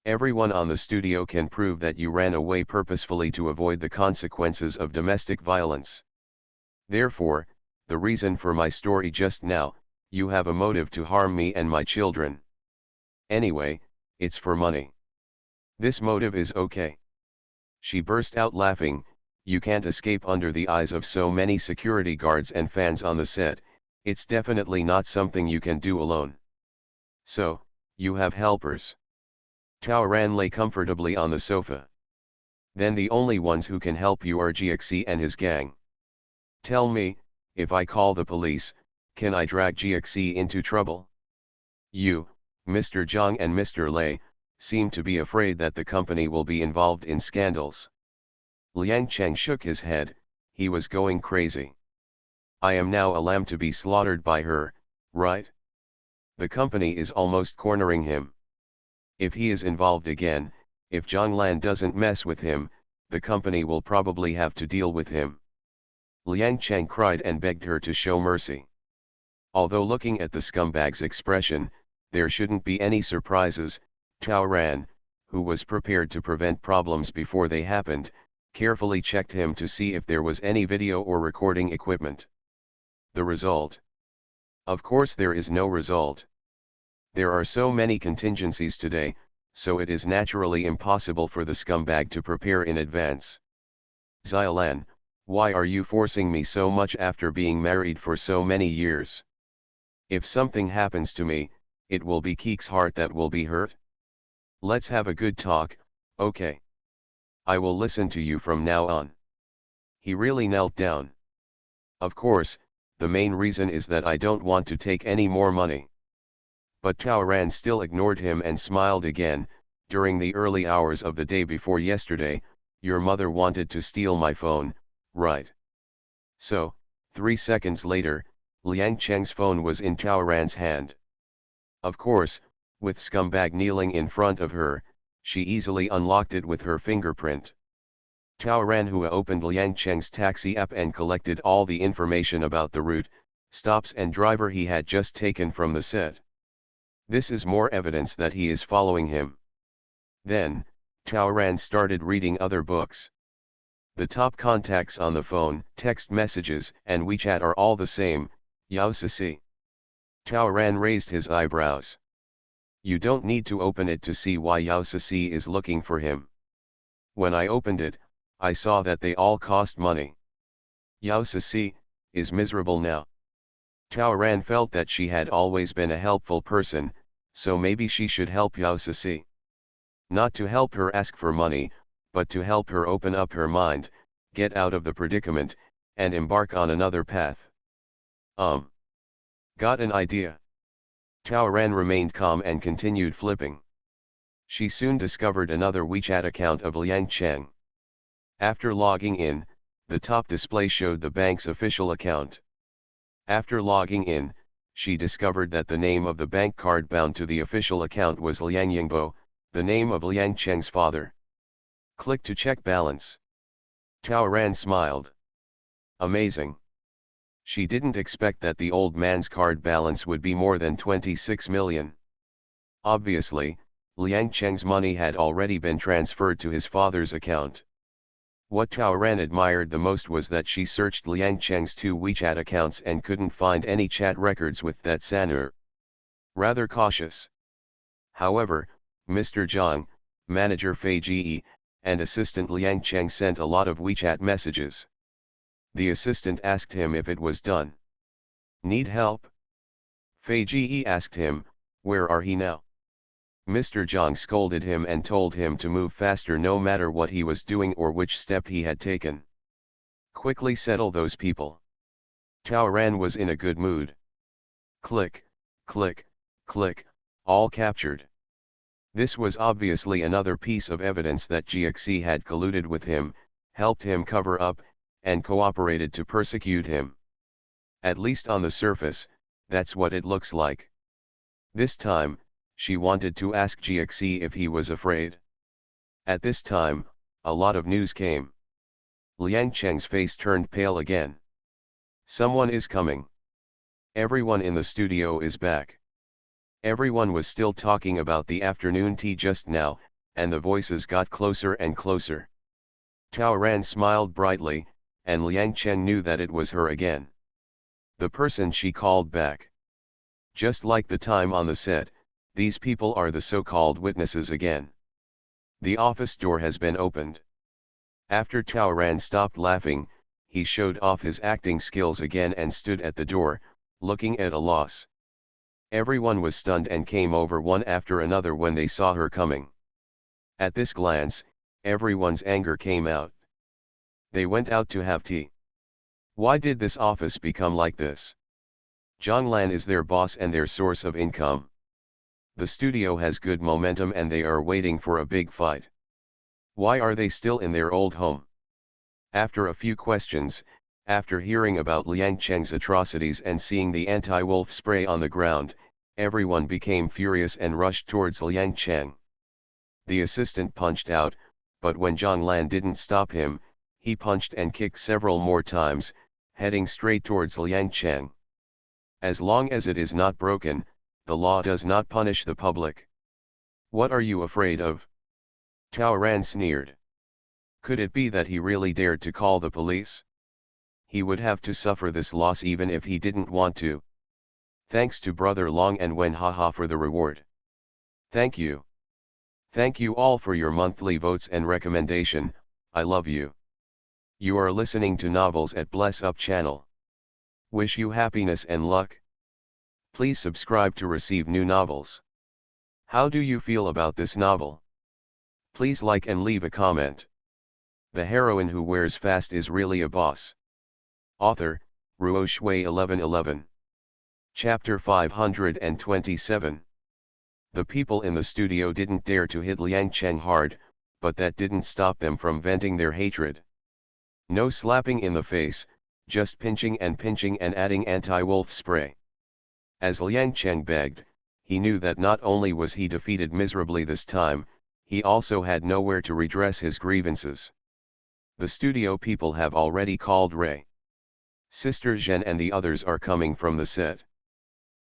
Everyone on the studio can prove that you ran away purposefully to avoid the consequences of domestic violence. Therefore, the reason for my story just now, you have a motive to harm me and my children. Anyway, it's for money. This motive is okay. She burst out laughing. You can't escape under the eyes of so many security guards and fans on the set, it's definitely not something you can do alone. So, you have helpers. Tao Ran lay comfortably on the sofa. Then the only ones who can help you are GXC and his gang. Tell me, if I call the police, can I drag GXC into trouble? You, Mr. Zhang and Mr. Lei, seem to be afraid that the company will be involved in scandals. Liang Cheng shook his head. He was going crazy. I am now a lamb to be slaughtered by her, right? The company is almost cornering him. If he is involved again, if Zhang Lan doesn't mess with him, the company will probably have to deal with him. Liang Cheng cried and begged her to show mercy. Although looking at the scumbag's expression, there shouldn't be any surprises, Tao Ran, who was prepared to prevent problems before they happened, carefully checked him to see if there was any video or recording equipment. The result? Of course there is no result. There are so many contingencies today, so it is naturally impossible for the scumbag to prepare in advance. Xiaolan, why are you forcing me so much after being married for so many years? If something happens to me, it will be Keek's heart that will be hurt. Let's have a good talk, okay? I will listen to you from now on. He really knelt down. Of course, the main reason is that I don't want to take any more money. But Tao Ran still ignored him and smiled again. During the early hours of the day before yesterday, your mother wanted to steal my phone, right? So, 3 seconds later, Liang Cheng's phone was in Tao Ran's hand. Of course, with scumbag kneeling in front of her, she easily unlocked it with her fingerprint. Tao Ran who opened Liang Cheng's taxi app and collected all the information about the route, stops and driver he had just taken from the set. This is more evidence that he is following him. Then, Tao Ran started reading other books. The top contacts on the phone, text messages, and WeChat are all the same, Yao Sisi. Tao Ran raised his eyebrows. You don't need to open it to see why Yao Sisi is looking for him. When I opened it, I saw that they all cost money. Yao Sisi is miserable now. Tao Ran felt that she had always been a helpful person, so maybe she should help Yao Sisi. Not to help her ask for money, but to help her open up her mind, get out of the predicament, and embark on another path. Got an idea. Tao Ran remained calm and continued flipping. She soon discovered another WeChat account of Liang Cheng. After logging in, the top display showed the bank's official account. After logging in, she discovered that the name of the bank card bound to the official account was Liang Yingbo, the name of Liang Cheng's father. Click to check balance. Tao Ran smiled. Amazing. She didn't expect that the old man's card balance would be more than 26 million. Obviously, Liang Cheng's money had already been transferred to his father's account. What Tao Ran admired the most was that she searched Liang Cheng's 2 WeChat accounts and couldn't find any chat records with that Sanur. Rather cautious. However, Mr. Zhang, manager Fei Ji, and assistant Liang Cheng sent a lot of WeChat messages. The assistant asked him if it was done. Need help? Fei Ji asked him, where are he now? Mr. Zhang scolded him and told him to move faster no matter what he was doing or which step he had taken. Quickly settle those people. Tao Ran was in a good mood. Click, click, Click, all captured. This was obviously another piece of evidence that GXE had colluded with him, helped him cover up, and cooperated to persecute him. At least on the surface, that's what it looks like. This time, she wanted to ask GXE if he was afraid. At this time, a lot of news came. Liang Cheng's face turned pale again. Someone is coming. Everyone in the studio is back. Everyone was still talking about the afternoon tea just now, and the voices got closer and closer. Tao Ran smiled brightly, and Liang Chen knew that it was her again. The person she called back. Just like the time on the set, these people are the so-called witnesses again. The office door has been opened. After Tao Ran stopped laughing, he showed off his acting skills again and stood at the door, looking at a loss. Everyone was stunned and came over one after another when they saw her coming. At this glance, everyone's anger came out. They went out to have tea. Why did this office become like this? Zhonglan is their boss and their source of income. The studio has good momentum and they are waiting for a big fight. Why are they still in their old home? After a few questions, after hearing about Liang Cheng's atrocities and seeing the anti-wolf spray on the ground, everyone became furious and rushed towards Liang Cheng. The assistant punched out, but when Zhonglan didn't stop him, he punched and kicked several more times, heading straight towards Liang Cheng. As long as it is not broken, the law does not punish the public. What are you afraid of? Tao Ran sneered. Could it be that he really dared to call the police? He would have to suffer this loss even if he didn't want to. Thanks to Brother Long and Wen Haha for the reward. Thank you. Thank you all for your monthly votes and recommendation, I love you. You are listening to Novels at Bless Up channel. Wish you happiness and luck. Please subscribe to receive new novels. How do you feel about this novel? Please like and leave a comment. The heroine who wears fast is really a boss. Author, Ruo Shui 1111. Chapter 527. The people in the studio didn't dare to hit Liang Cheng hard, but that didn't stop them from venting their hatred. No slapping in the face, just pinching and adding anti-wolf spray. As Liang Cheng begged, he knew that not only was he defeated miserably this time, he also had nowhere to redress his grievances. The studio people have already called Ray. Sister Zhen and the others are coming from the set.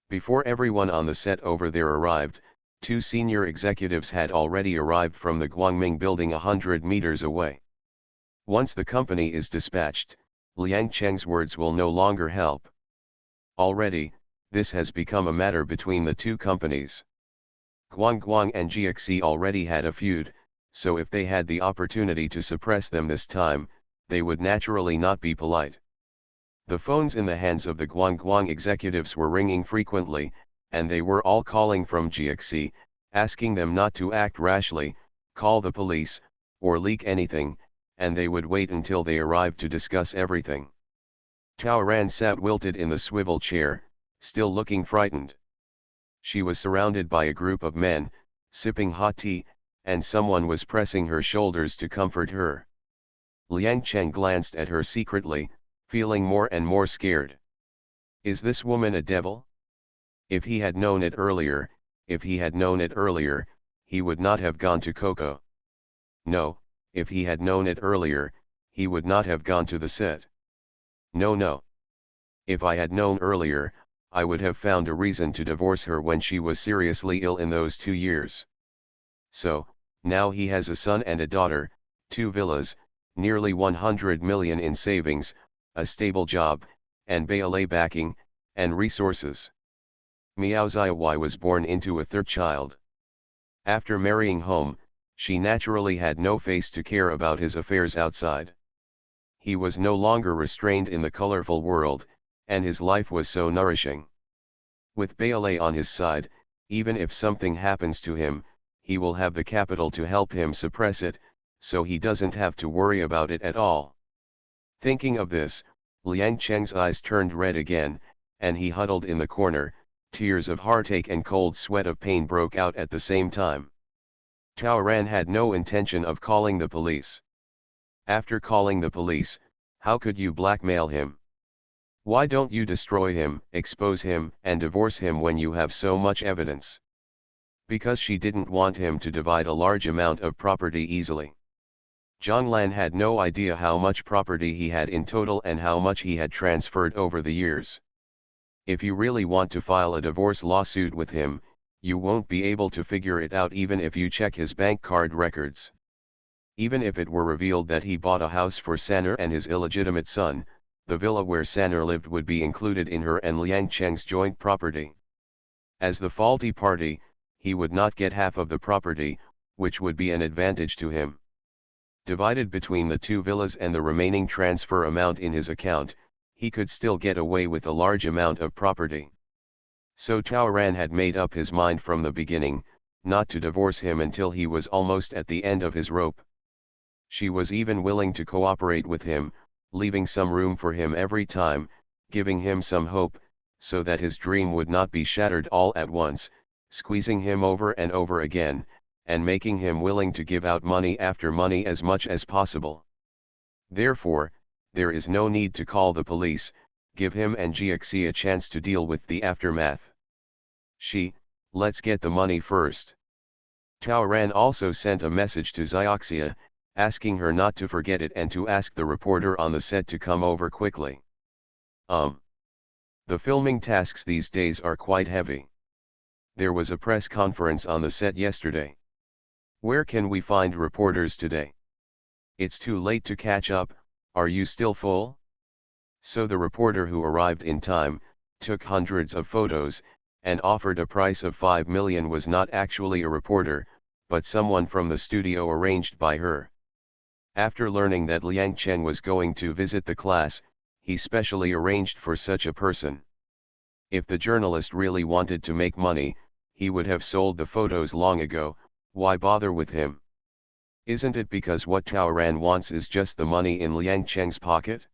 Before everyone on the set over there arrived, 2 senior executives had already arrived from the Guangming building 100 meters away. Once the company is dispatched, Liang Cheng's words will no longer help. Already, this has become a matter between the 2 companies. Guang and GXE already had a feud, so if they had the opportunity to suppress them this time, they would naturally not be polite. The phones in the hands of the Guang executives were ringing frequently, and they were all calling from GXE, asking them not to act rashly, call the police, or leak anything, and they would wait until they arrived to discuss everything. Tao Ran sat wilted in the swivel chair, still looking frightened. She was surrounded by a group of men, sipping hot tea, and someone was pressing her shoulders to comfort her. Liang Cheng glanced at her secretly, feeling more and more scared. Is this woman a devil? If he had known it earlier, he would not have gone to Coco. No, if he had known it earlier, he would not have gone to the set. No. If I had known earlier, I would have found a reason to divorce her when she was seriously ill in those 2 years. So, now he has a son and a daughter, 2 villas, nearly 100 million in savings, a stable job, and ballet backing, and resources. Miao Ziyi was born into a 3rd child. After marrying home, she naturally had no face to care about his affairs outside. He was no longer restrained in the colorful world, and his life was so nourishing. With ballet on his side, even if something happens to him, he will have the capital to help him suppress it, so he doesn't have to worry about it at all. Thinking of this, Liang Cheng's eyes turned red again, and he huddled in the corner, Tears of heartache and cold sweat of pain broke out at the same time. Taoran had no intention of calling the police. After calling the police, how could you blackmail him? Why don't you destroy him, expose him, and divorce him when you have so much evidence? Because she didn't want him to divide a large amount of property easily. Zhonglan had no idea how much property he had in total and how much he had transferred over the years. If you really want to file a divorce lawsuit with him, you won't be able to figure it out even if you check his bank card records. Even if it were revealed that he bought a house for San'er and his illegitimate son, the villa where San'er lived would be included in her and Liang Cheng's joint property. As the faulty party, he would not get half of the property, which would be an advantage to him. Divided between the two villas and the remaining transfer amount in his account, he could still get away with a large amount of property. So Taoran had made up his mind from the beginning, not to divorce him until he was almost at the end of his rope. She was even willing to cooperate with him, leaving some room for him every time, giving him some hope, so that his dream would not be shattered all at once, squeezing him over and over again, and making him willing to give out money after money as much as possible. Therefore, there is no need to call the police, give him and Jiaxi a chance to deal with the aftermath. Let's get the money first. Taoran also sent a message to Xiaxia, asking her not to forget it and to ask the reporter on the set to come over quickly. The filming tasks these days are quite heavy. There was a press conference on the set yesterday. Where can we find reporters today? It's too late to catch up, are you still full? So the reporter, who arrived in time, took hundreds of photos, and offered a price of 5 million, was not actually a reporter, but someone from the studio arranged by her. After learning that Liang Chen was going to visit the class, he specially arranged for such a person. If the journalist really wanted to make money, he would have sold the photos long ago. Why bother with him? Isn't it because what Taoran wants is just the money in Liang Cheng's pocket?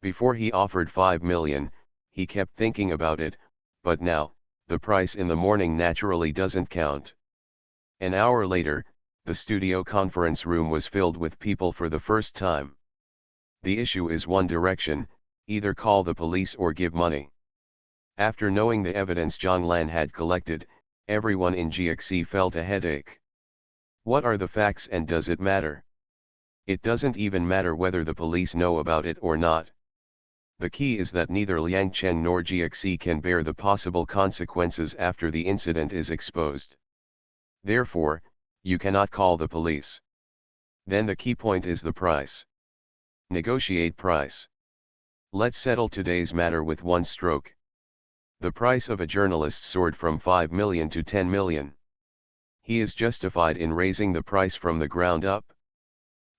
Before he offered 5 million, he kept thinking about it, but now, the price in the morning naturally doesn't count. An hour later, the studio conference room was filled with people for the first time. The issue is one direction, either call the police or give money. After knowing the evidence Zhonglan had collected, everyone in Jiaxi felt a headache. What are the facts and does it matter? It doesn't even matter whether the police know about it or not. The key is that neither Liang Chen nor Jiaxi can bear the possible consequences after the incident is exposed. Therefore, you cannot call the police. Then the key point is the price. Negotiate price. Let's settle today's matter with one stroke. The price of a journalist soared from 5 million to 10 million. He is justified in raising the price from the ground up.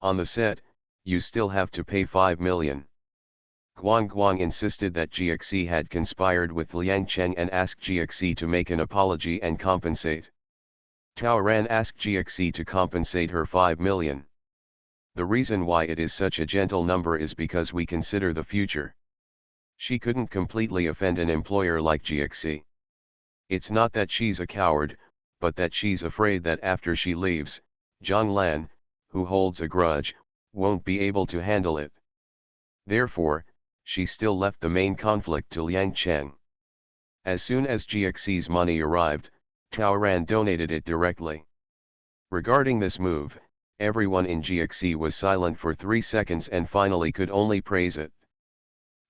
On the set, you still have to pay 5 million. Guang insisted that Jiaxi had conspired with Liang Chen and asked Jiaxi to make an apology and compensate. Taoran asked Jiaxi to compensate her 5 million. The reason why it is such a gentle number is because we consider the future. She couldn't completely offend an employer like Jiaxi. It's not that she's a coward, but that she's afraid that after she leaves, Zhonglan, who holds a grudge, won't be able to handle it. Therefore, she still left the main conflict to Liang Chen. As soon as Jiaxi's money arrived, Taoran donated it directly. Regarding this move, everyone in Jiaxi was silent for 3 seconds and finally could only praise it.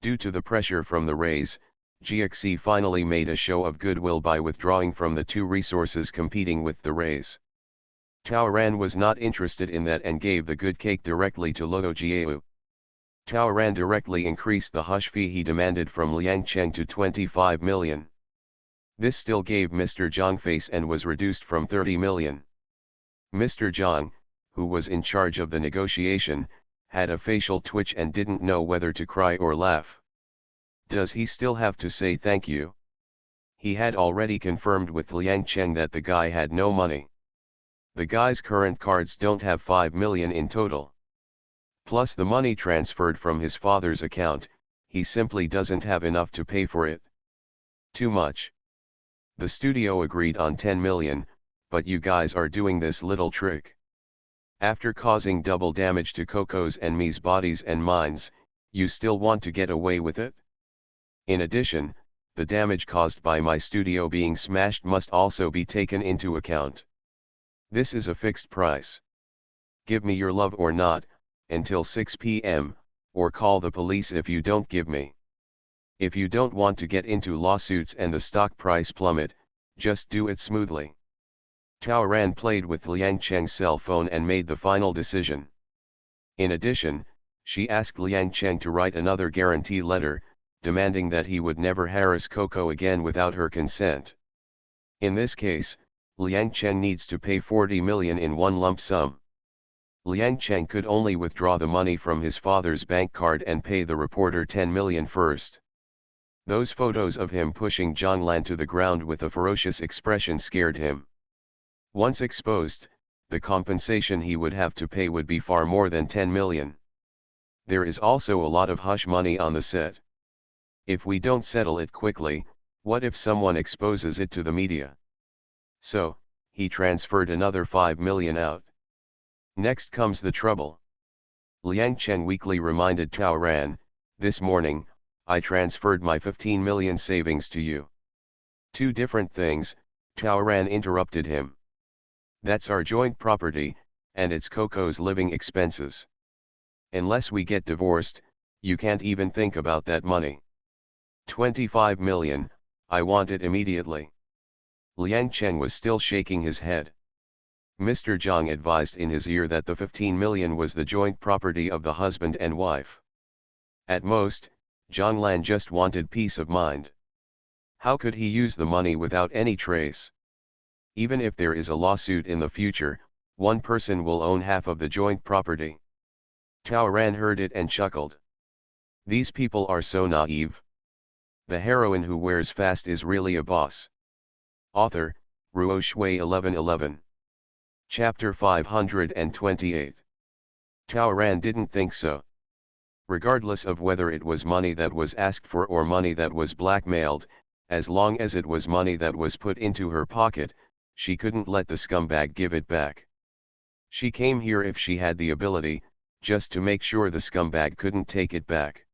Due to the pressure from the raise, Jiaxi finally made a show of goodwill by withdrawing from the two resources competing with the raise. Taoran was not interested in that and gave the good cake directly to Luo Jiao. Taoran directly increased the hush fee he demanded from Liang Chen to 25 million. This still gave Mr. Zhang face and was reduced from 30 million. Mr. Zhang, who was in charge of the negotiation, had a facial twitch and didn't know whether to cry or laugh. Does he still have to say thank you? He had already confirmed with Liang Chen that the guy had no money. The guy's current cards don't have 5 million in total. Plus the money transferred from his father's account, he simply doesn't have enough to pay for it. Too much. The studio agreed on 10 million, but you guys are doing this little trick. After causing double damage to Coco's and me's bodies and minds, you still want to get away with it? In addition, the damage caused by my studio being smashed must also be taken into account. This is a fixed price. Give me your love or not, until 6 p.m., or call the police if you don't give me. If you don't want to get into lawsuits and the stock price plummet, just do it smoothly. Tao Ran played with Liang Cheng's cell phone and made the final decision. In addition, she asked Liang Cheng to write another guarantee letter, demanding that he would never harass Coco again without her consent. In this case, Liang Cheng needs to pay 40 million in one lump sum. Liang Cheng could only withdraw the money from his father's bank card and pay the reporter 10 million first. Those photos of him pushing Zhang Lan to the ground with a ferocious expression scared him. Once exposed, the compensation he would have to pay would be far more than 10 million. There is also a lot of hush money on the set. If we don't settle it quickly, what if someone exposes it to the media? So, he transferred another 5 million out. Next comes the trouble. Liang Cheng weakly reminded Tao Ran, "This morning, I transferred my 15 million savings to you." Two different things, Tao Ran interrupted him. That's our joint property, and it's Coco's living expenses. Unless we get divorced, you can't even think about that money. 25 million, I want it immediately. Liang Cheng was still shaking his head. Mr. Zhang advised in his ear that the 15 million was the joint property of the husband and wife. At most, Zhang Lan just wanted peace of mind. How could he use the money without any trace? Even if there is a lawsuit in the future, one person will own half of the joint property. Tao Ran heard it and chuckled. These people are so naive. The heroine who wears fast is really a boss. Author, Ruo Shui 1111. Chapter 528. Tao Ran didn't think so. Regardless of whether it was money that was asked for or money that was blackmailed, as long as it was money that was put into her pocket, she couldn't let the scumbag give it back. She came here if she had the ability, just to make sure the scumbag couldn't take it back.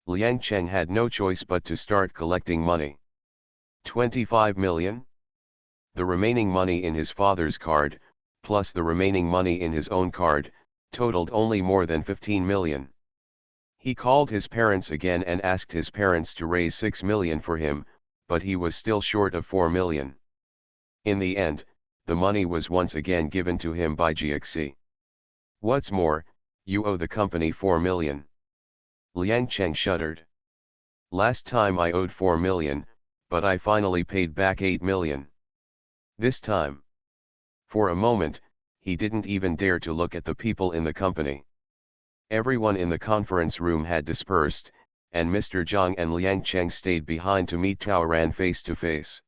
Liang Cheng had no choice but to start collecting money. 25 million? The remaining money in his father's card, plus the remaining money in his own card, totaled only more than 15 million. He called his parents again and asked his parents to raise 6 million for him, but he was still short of 4 million. In the end, the money was once again given to him by GXC. What's more, you owe the company 4 million. Liang Cheng shuddered. Last time I owed 4 million, but I finally paid back 8 million. This time. For a moment, he didn't even dare to look at the people in the company. Everyone in the conference room had dispersed, and Mr. Zhang and Liang Cheng stayed behind to meet Tao Ran face to face.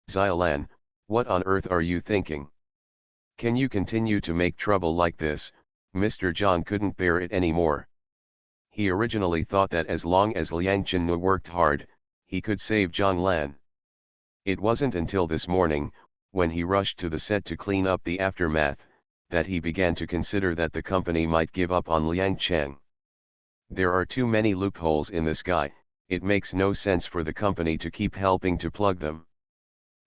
Xiaolan, what on earth are you thinking? Can you continue to make trouble like this? Mr. Zhang couldn't bear it anymore. He originally thought that as long as Liang Chennu worked hard, he could save Zhang Lan. It wasn't until this morning, when he rushed to the set to clean up the aftermath, that he began to consider that the company might give up on Liang Cheng. There are too many loopholes in this guy, it makes no sense for the company to keep helping to plug them.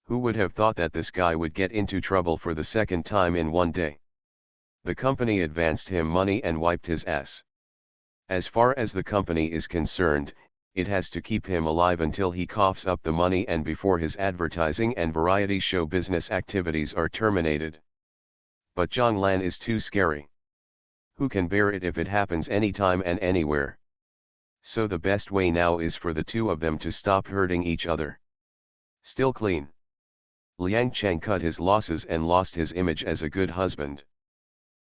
Who would have thought that this guy would get into trouble for the second time in one day? The company advanced him money and wiped his ass. As far as the company is concerned, it has to keep him alive until he coughs up the money and before his advertising and variety show business activities are terminated. But Zhang Lan is too scary. Who can bear it if it happens anytime and anywhere? So the best way now is for the two of them to stop hurting each other. Still clean. Liang Cheng cut his losses and lost his image as a good husband.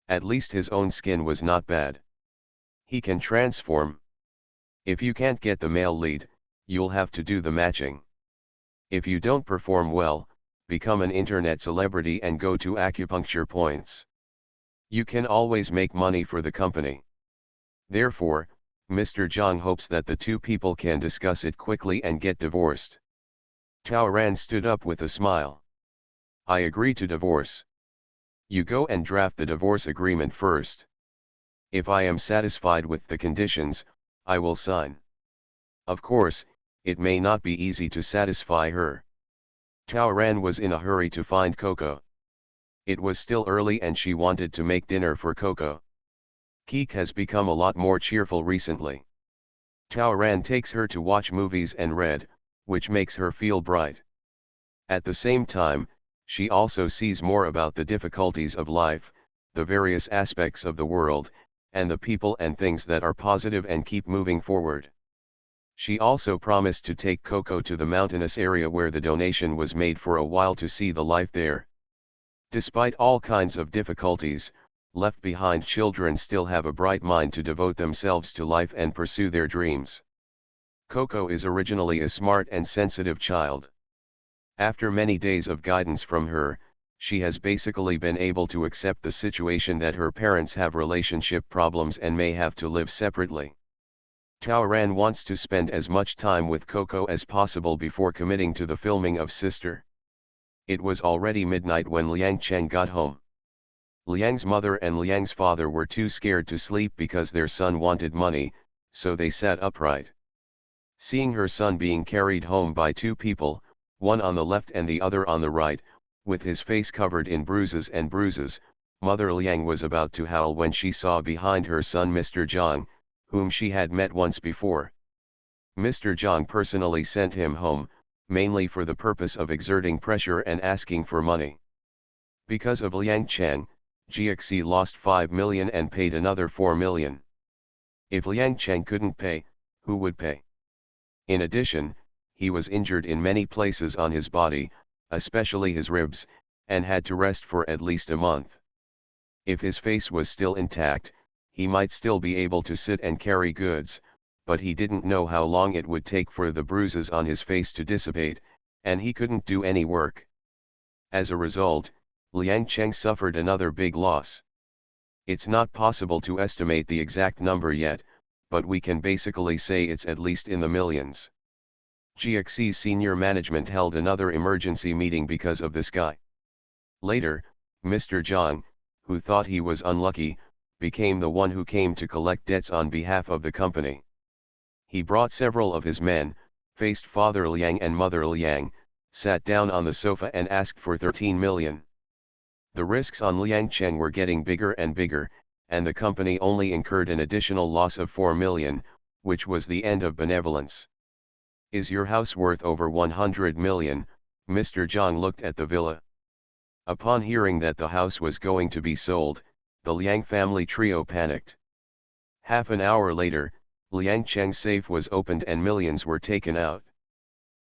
At least his own skin was not bad. He can transform. If you can't get the male lead, you'll have to do the matching. If you don't perform well, become an internet celebrity and go to acupuncture points. You can always make money for the company. Therefore, Mr. Zhang hopes that the two people can discuss it quickly and get divorced. Tao Ran stood up with a smile. I agree to divorce. You go and draft the divorce agreement first. If I am satisfied with the conditions, I will sign. Of course, it may not be easy to satisfy her. Tao Ran was in a hurry to find Coco. It was still early and she wanted to make dinner for Coco. Keek has become a lot more cheerful recently. Tao Ran takes her to watch movies and read, which makes her feel bright. At the same time, she also sees more about the difficulties of life, the various aspects of the world, and the people and things that are positive and keep moving forward. She also promised to take Coco to the mountainous area where the donation was made for a while to see the life there. Despite all kinds of difficulties, left behind children still have a bright mind to devote themselves to life and pursue their dreams. Coco is originally a smart and sensitive child. After many days of guidance from her, she has basically been able to accept the situation that her parents have relationship problems and may have to live separately. Tao Ran wants to spend as much time with Coco as possible before committing to the filming of Sister. It was already midnight when Liang Cheng got home. Liang's mother and Liang's father were too scared to sleep because their son wanted money, so they sat upright. Seeing her son being carried home by two people, one on the left and the other on the right, with his face covered in bruises, Mother Liang was about to howl when she saw behind her son Mr. Zhang, whom she had met once before. Mr. Zhang personally sent him home, mainly for the purpose of exerting pressure and asking for money. Because of Liang Cheng, GXC lost 5 million and paid another 4 million. If Liang Cheng couldn't pay, who would pay? In addition, he was injured in many places on his body, especially his ribs, and had to rest for at least a month. If his face was still intact, he might still be able to sit and carry goods, but he didn't know how long it would take for the bruises on his face to dissipate, and he couldn't do any work. As a result, Liang Cheng suffered another big loss. It's not possible to estimate the exact number yet, but we can basically say it's at least in the millions. GXC's senior management held another emergency meeting because of this guy. Later, Mr. Zhang, who thought he was unlucky, became the one who came to collect debts on behalf of the company. He brought several of his men, faced Father Liang and Mother Liang, sat down on the sofa and asked for 13 million. The risks on Liang Cheng were getting bigger and bigger, and the company only incurred an additional loss of 4 million, which was the end of benevolence. Is your house worth over 100 million? Mr. Zhang looked at the villa. Upon hearing that the house was going to be sold, the Liang family trio panicked. Half an hour later, Liang Cheng's safe was opened and millions were taken out.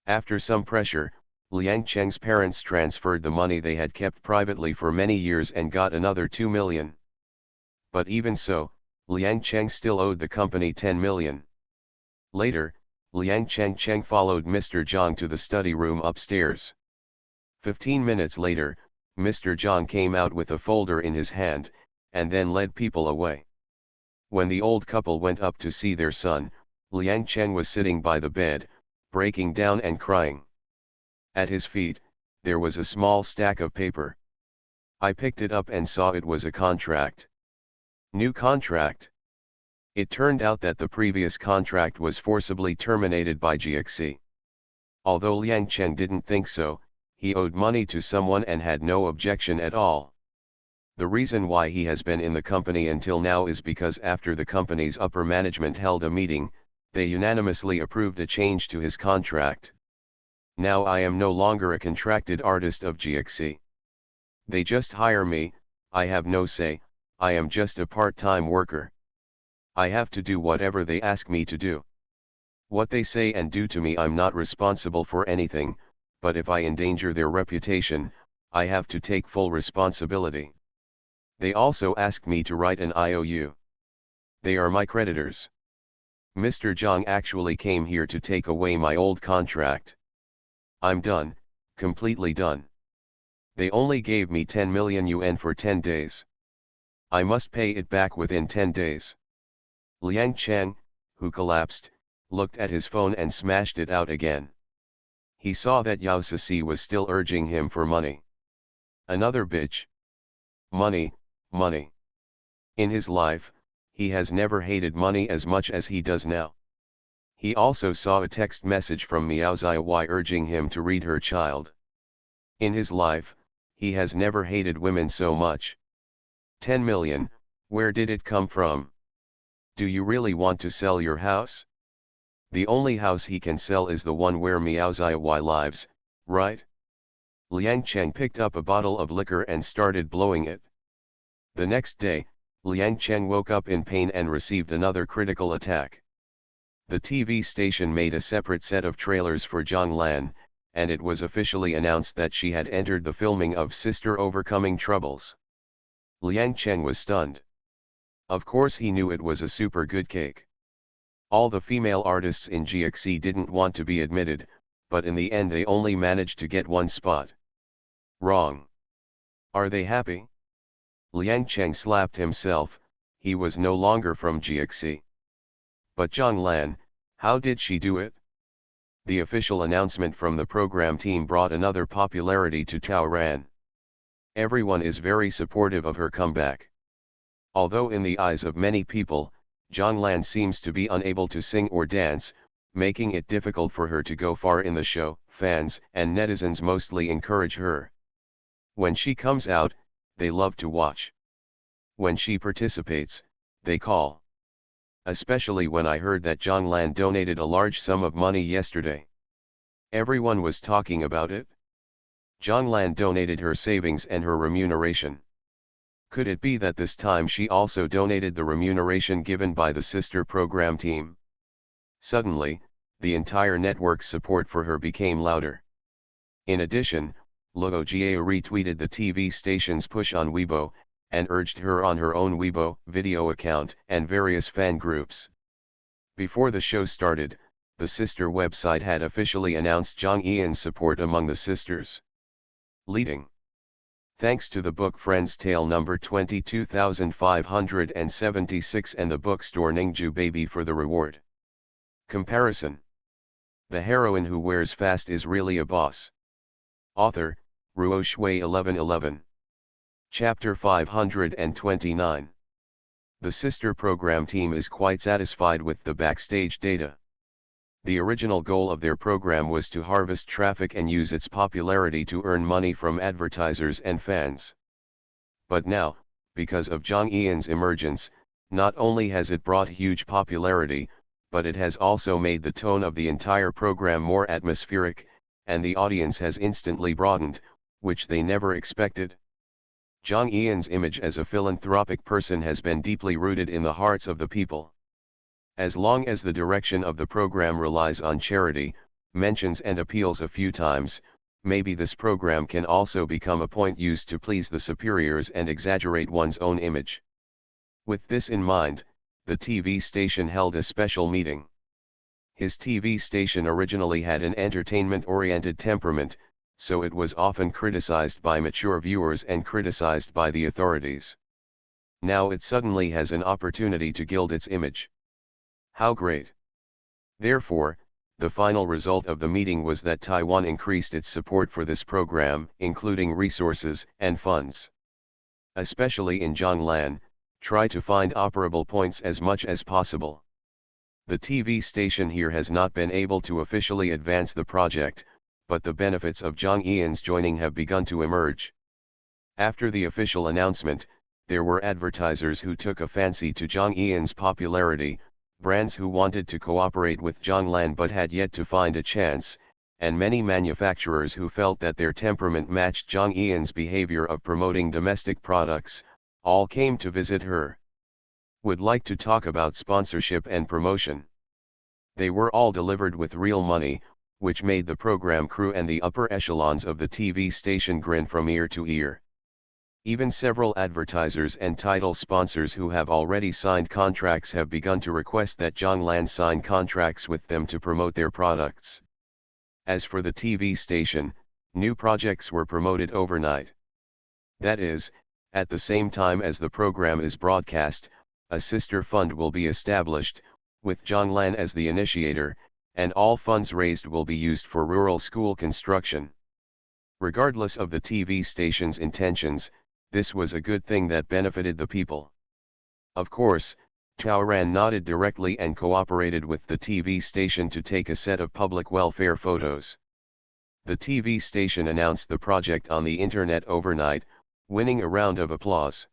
After some pressure, Liang Cheng's parents transferred the money they had kept privately for many years and got another 2 million. But even so, Liang Cheng still owed the company 10 million. Later, Liang Cheng followed Mr. Zhang to the study room upstairs. 15 minutes later, Mr. Zhang came out with a folder in his hand, and then led people away. When the old couple went up to see their son, Liang Cheng was sitting by the bed, breaking down and crying. At his feet, there was a small stack of paper. I picked it up and saw it was a contract. New contract. It turned out that the previous contract was forcibly terminated by GXC. Although Liang Cheng didn't think so, he owed money to someone and had no objection at all. The reason why he has been in the company until now is because after the company's upper management held a meeting, they unanimously approved a change to his contract. Now I am no longer a contracted artist of GXC. They just hire me, I have no say, I am just a part-time worker. I have to do whatever they ask me to do. What they say and do to me, I'm not responsible for anything, but if I endanger their reputation, I have to take full responsibility. They also asked me to write an IOU. They are my creditors. Mr. Zhang actually came here to take away my old contract. I'm done, completely done. They only gave me 10 million yuan for 10 days. I must pay it back within 10 days. Liang Cheng, who collapsed, looked at his phone and smashed it out again. He saw that Yao Ceci was still urging him for money. Another bitch. Money, money. In his life, he has never hated money as much as he does now. He also saw a text message from Miao Ziyi urging him to read her child. In his life, he has never hated women so much. 10 million, where did it come from? Do you really want to sell your house? The only house he can sell is the one where Miao Ziyi lives, right? Liang Cheng picked up a bottle of liquor and started blowing it. The next day, Liang Cheng woke up in pain and received another critical attack. The TV station made a separate set of trailers for Zhang Lan, and it was officially announced that she had entered the filming of Sister Overcoming Troubles. Liang Cheng was stunned. Of course he knew it was a super good cake. All the female artists in GXC didn't want to be admitted, but in the end they only managed to get one spot. Wrong. Are they happy? Liang Cheng slapped himself, he was no longer from GXC. But Zhang Lan, how did she do it? The official announcement from the program team brought another popularity to Tao Ran. Everyone is very supportive of her comeback. Although in the eyes of many people, Zhang Lan seems to be unable to sing or dance, making it difficult for her to go far in the show. Fans and netizens mostly encourage her. When she comes out, they love to watch. When she participates, they call. Especially when I heard that Zhang Lan donated a large sum of money yesterday. Everyone was talking about it. Zhang Lan donated her savings and her remuneration. Could it be that this time she also donated the remuneration given by the sister program team? Suddenly, the entire network's support for her became louder. In addition, Luo Jiao retweeted the TV station's push on Weibo, and urged her on her own Weibo video account and various fan groups. Before the show started, the sister website had officially announced Zhang Yian's support among the sisters. Leading. Thanks to the book Friend's Tale number 22576 and the bookstore Ningju Baby for the reward. Comparison. The heroine who wears fast is really a boss. Author, Ruo Shui 1111. Chapter 529. The sister program team is quite satisfied with the backstage data. The original goal of their program was to harvest traffic and use its popularity to earn money from advertisers and fans. But now, because of Zhang Yian's emergence, not only has it brought huge popularity, but it has also made the tone of the entire program more atmospheric, and the audience has instantly broadened, which they never expected. Zhang Yian's image as a philanthropic person has been deeply rooted in the hearts of the people. As long as the direction of the program relies on charity, mentions and appeals a few times, maybe this program can also become a point used to please the superiors and exaggerate one's own image. With this in mind, the TV station held a special meeting. His TV station originally had an entertainment-oriented temperament, so it was often criticized by mature viewers and criticized by the authorities. Now it suddenly has an opportunity to gild its image. How great! Therefore, the final result of the meeting was that Taiwan increased its support for this program, including resources and funds. Especially in Zhang Lan, try to find operable points as much as possible. The TV station here has not been able to officially advance the project, but the benefits of Zhang Yian's joining have begun to emerge. After the official announcement, there were advertisers who took a fancy to Zhang Yian's popularity, brands who wanted to cooperate with Zhang Lan but had yet to find a chance, and many manufacturers who felt that their temperament matched Zhang Yian's behavior of promoting domestic products, all came to visit her. Would like to talk about sponsorship and promotion. They were all delivered with real money, which made the program crew and the upper echelons of the TV station grin from ear to ear. Even several advertisers and title sponsors who have already signed contracts have begun to request that Zhang Lan sign contracts with them to promote their products. As for the TV station, new projects were promoted overnight. That is, at the same time as the program is broadcast, a sister fund will be established, with Zhang Lan as the initiator, and all funds raised will be used for rural school construction. Regardless of the TV station's intentions, this was a good thing that benefited the people. Of course, Taoran nodded directly and cooperated with the TV station to take a set of public welfare photos. The TV station announced the project on the internet overnight, winning a round of applause.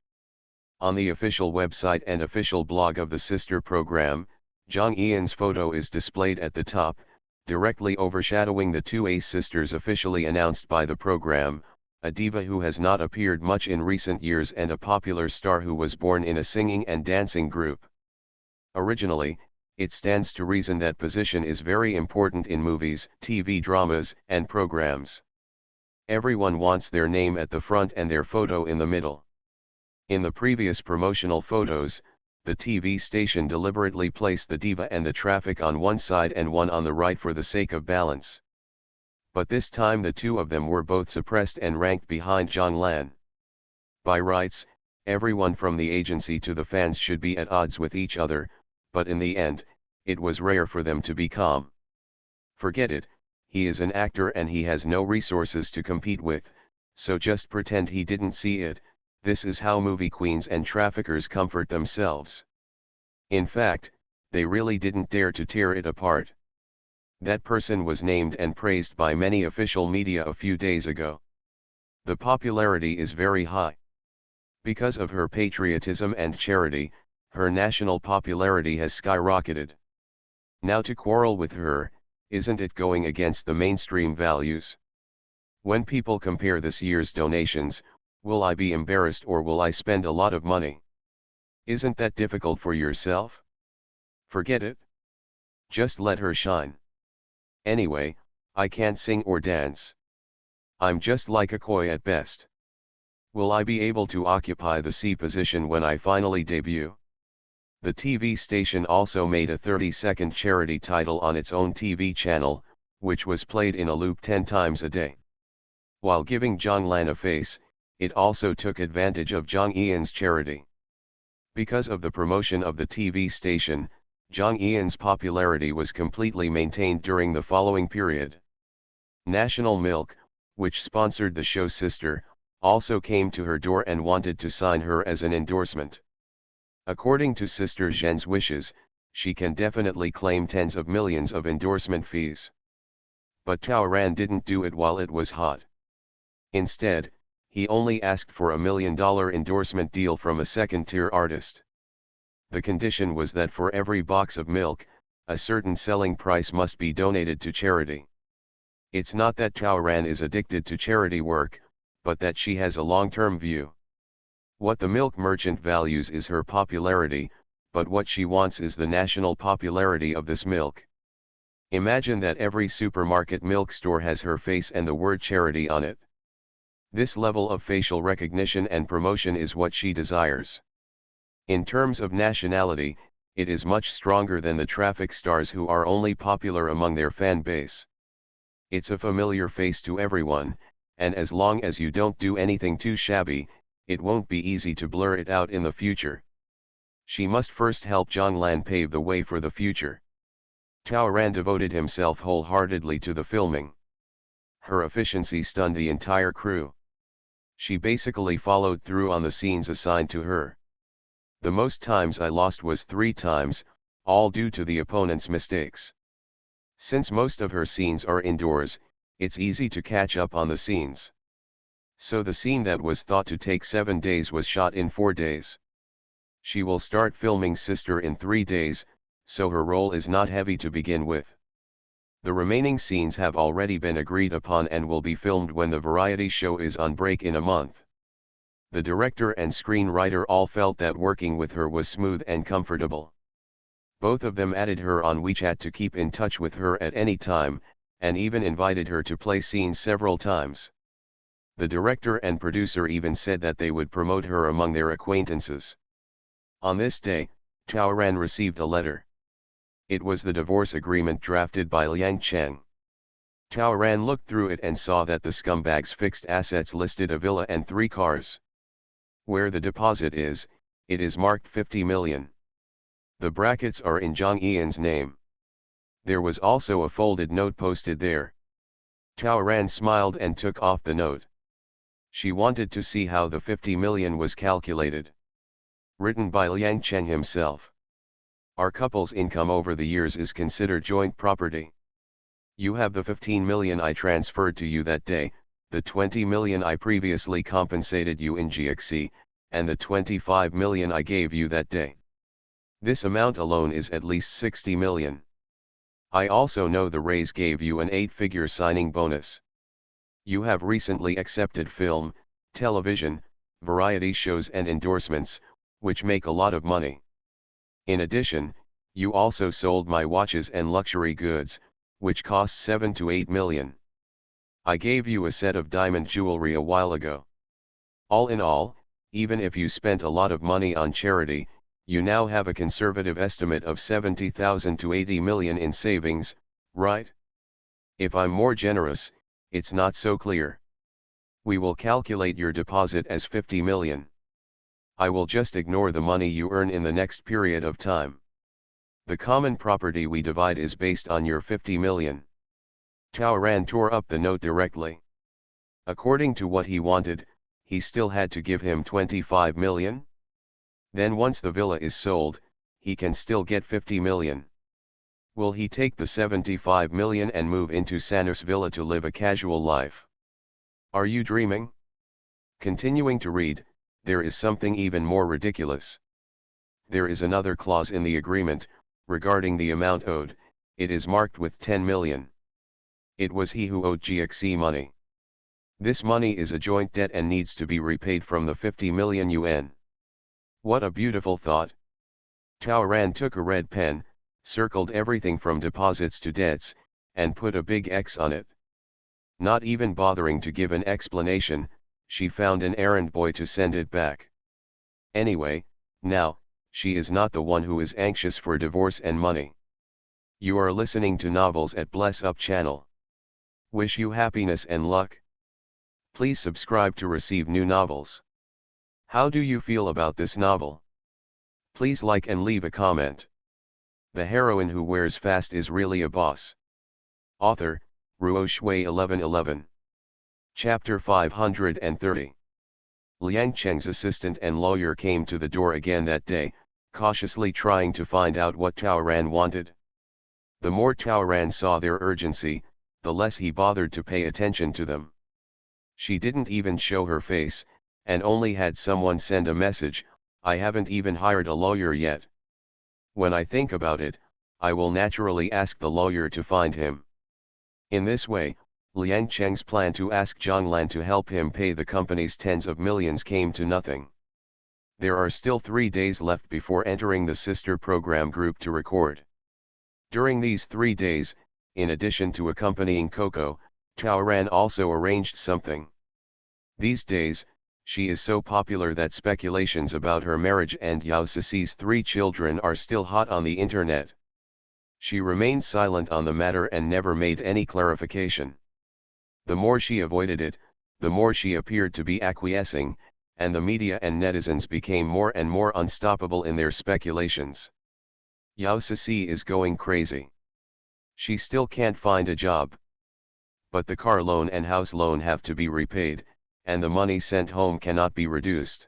On the official website and official blog of the sister program, Jong Eun's photo is displayed at the top, directly overshadowing the two ace sisters officially announced by the program, a diva who has not appeared much in recent years and a popular star who was born in a singing and dancing group. Originally, it stands to reason that position is very important in movies, TV dramas, and programs. Everyone wants their name at the front and their photo in the middle. In the previous promotional photos, the TV station deliberately placed the diva and the traffic on one side and one on the right for the sake of balance. But this time the two of them were both suppressed and ranked behind Zhonglan. By rights, everyone from the agency to the fans should be at odds with each other, but in the end, it was rare for them to be calm. Forget it, he is an actor and he has no resources to compete with, so just pretend he didn't see it. This is how movie queens and traffickers comfort themselves. In fact, they really didn't dare to tear it apart. That person was named and praised by many official media a few days ago. The popularity is very high. Because of her patriotism and charity, her national popularity has skyrocketed. Now to quarrel with her, isn't it going against the mainstream values? When people compare this year's donations, will I be embarrassed or will I spend a lot of money? Isn't that difficult for yourself? Forget it. Just let her shine. Anyway, I can't sing or dance. I'm just like a koi at best. Will I be able to occupy the C position when I finally debut? The TV station also made a 30-second charity title on its own TV channel, which was played in a loop 10 times a day. While giving Zhonglan a face, it also took advantage of Jong Eun's charity. Because of the promotion of the TV station, Jong Eun's popularity was completely maintained during the following period. National Milk, which sponsored the show Sister, also came to her door and wanted to sign her as an endorsement. According to Sister Zhen's wishes, she can definitely claim tens of millions of endorsement fees. But Taoran didn't do it while it was hot. Instead, he only asked for $1 million endorsement deal from a second-tier artist. The condition was that for every box of milk, a certain selling price must be donated to charity. It's not that Taoran is addicted to charity work, but that she has a long-term view. What the milk merchant values is her popularity, but what she wants is the national popularity of this milk. Imagine that every supermarket milk store has her face and the word charity on it. This level of facial recognition and promotion is what she desires. In terms of nationality, it is much stronger than the traffic stars who are only popular among their fan base. It's a familiar face to everyone, and as long as you don't do anything too shabby, it won't be easy to blur it out in the future. She must first help Zhonglan pave the way for the future. Taoran devoted himself wholeheartedly to the filming. Her efficiency stunned the entire crew. She basically followed through on the scenes assigned to her. The most times I lost was 3 times, all due to the opponent's mistakes. Since most of her scenes are indoors, it's easy to catch up on the scenes. So the scene that was thought to take 7 days was shot in 4 days. She will start filming Sister in 3 days, so her role is not heavy to begin with. The remaining scenes have already been agreed upon and will be filmed when the variety show is on break in a month. The director and screenwriter all felt that working with her was smooth and comfortable. Both of them added her on WeChat to keep in touch with her at any time, and even invited her to play scenes several times. The director and producer even said that they would promote her among their acquaintances. On this day, Taoran received a letter. It was the divorce agreement drafted by Liang Cheng. Taoran looked through it and saw that the scumbag's fixed assets listed a villa and 3 cars. Where the deposit is, it is marked 50 million. The brackets are in Jong Eun's name. There was also a folded note posted there. Taoran smiled and took off the note. She wanted to see how the 50 million was calculated. Written by Liang Cheng himself. Our couple's income over the years is considered joint property. You have the 15 million I transferred to you that day, the 20 million I previously compensated you in GXC, and the 25 million I gave you that day. This amount alone is at least 60 million. I also know the raise gave you an 8-figure signing bonus. You have recently accepted film, television, variety shows and endorsements, which make a lot of money. In addition, you also sold my watches and luxury goods, which cost 7 to 8 million. I gave you a set of diamond jewelry a while ago. All in all, even if you spent a lot of money on charity, you now have a conservative estimate of 70,000 to 80 million in savings, right? If I'm more generous, it's not so clear. We will calculate your deposit as 50 million. I will just ignore the money you earn in the next period of time. The common property we divide is based on your 50 million. Taoran tore up the note directly. According to what he wanted, he still had to give him 25 million? Then once the villa is sold, he can still get 50 million. Will he take the 75 million and move into Sanus Villa to live a casual life? Are you dreaming? Continuing to read, there is something even more ridiculous. There is another clause in the agreement, regarding the amount owed, it is marked with 10 million. It was he who owed GXC money. This money is a joint debt and needs to be repaid from the 50 million yuan. What a beautiful thought. Taoran took a red pen, circled everything from deposits to debts, and put a big X on it. Not even bothering to give an explanation, she found an errand boy to send it back. Anyway, now, she is not the one who is anxious for divorce and money. You are listening to Novels at Bless Up channel. Wish you happiness and luck. Please subscribe to receive new novels. How do you feel about this novel? Please like and leave a comment. The heroine who wears fast is really a boss. Author, Ruo Shui 1111. Chapter 530. Liang Cheng's assistant and lawyer came to the door again that day, cautiously trying to find out what Taoran wanted. The more Taoran saw their urgency, the less he bothered to pay attention to them. She didn't even show her face, and only had someone send a message, I haven't even hired a lawyer yet. When I think about it, I will naturally ask the lawyer to find him. In this way, Liang Cheng's plan to ask Zhang Lan to help him pay the company's tens of millions came to nothing. There are still 3 days left before entering the sister program group to record. During these 3 days, in addition to accompanying Coco, Taoran also arranged something. These days, she is so popular that speculations about her marriage and Yao Cici's 3 children are still hot on the internet. She remained silent on the matter and never made any clarification. The more she avoided it, the more she appeared to be acquiescing, and the media and netizens became more and more unstoppable in their speculations. Yao Cici is going crazy. She still can't find a job. But the car loan and house loan have to be repaid, and the money sent home cannot be reduced.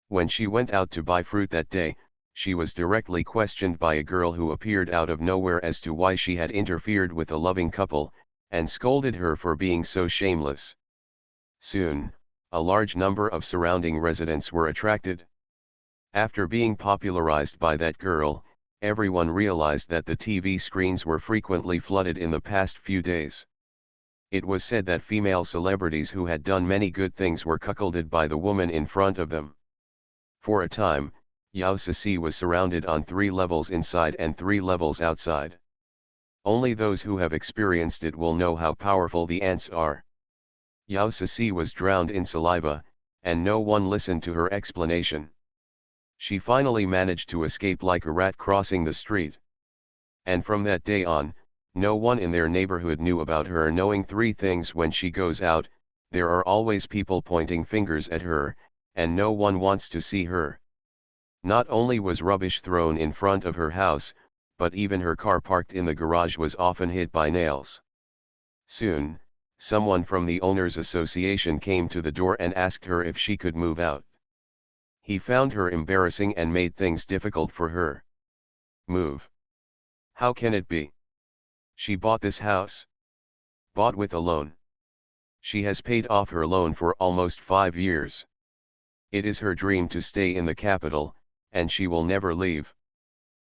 When she went out to buy fruit that day, she was directly questioned by a girl who appeared out of nowhere as to why she had interfered with a loving couple, and scolded her for being so shameless. Soon, a large number of surrounding residents were attracted. After being popularized by that girl, everyone realized that the TV screens were frequently flooded in the past few days. It was said that female celebrities who had done many good things were cuckolded by the woman in front of them. For a time, Yao Cici was surrounded on 3 levels inside and 3 levels outside. Only those who have experienced it will know how powerful the ants are. Yao Cici was drowned in saliva, and no one listened to her explanation. She finally managed to escape like a rat crossing the street. And from that day on, no one in their neighborhood knew about her, knowing 3 things: when she goes out, there are always people pointing fingers at her, and no one wants to see her. Not only was rubbish thrown in front of her house, but even her car parked in the garage was often hit by nails. Soon, someone from the owners' association came to the door and asked her if she could move out. He found her embarrassing and made things difficult for her. Move? How can it be? She bought this house. Bought with a loan. She has paid off her loan for almost 5 years. It is her dream to stay in the capital, and she will never leave.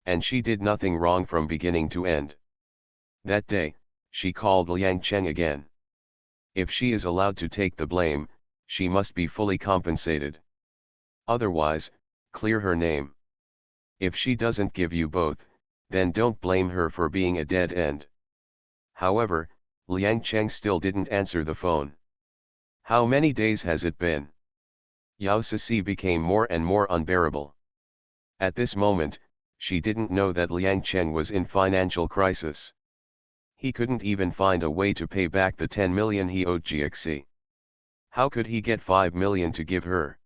And she did nothing wrong from beginning to end. That day, she called Liang Cheng again. If she is allowed to take the blame, she must be fully compensated. Otherwise, clear her name. If she doesn't give you both, then don't blame her for being a dead end. However, Liang Cheng still didn't answer the phone. How many days has it been? Yao Sisi became more and more unbearable. At this moment, she didn't know that Liang Cheng was in financial crisis. He couldn't even find a way to pay back the 10 million he owed GXC. How could he get 5 million to give her?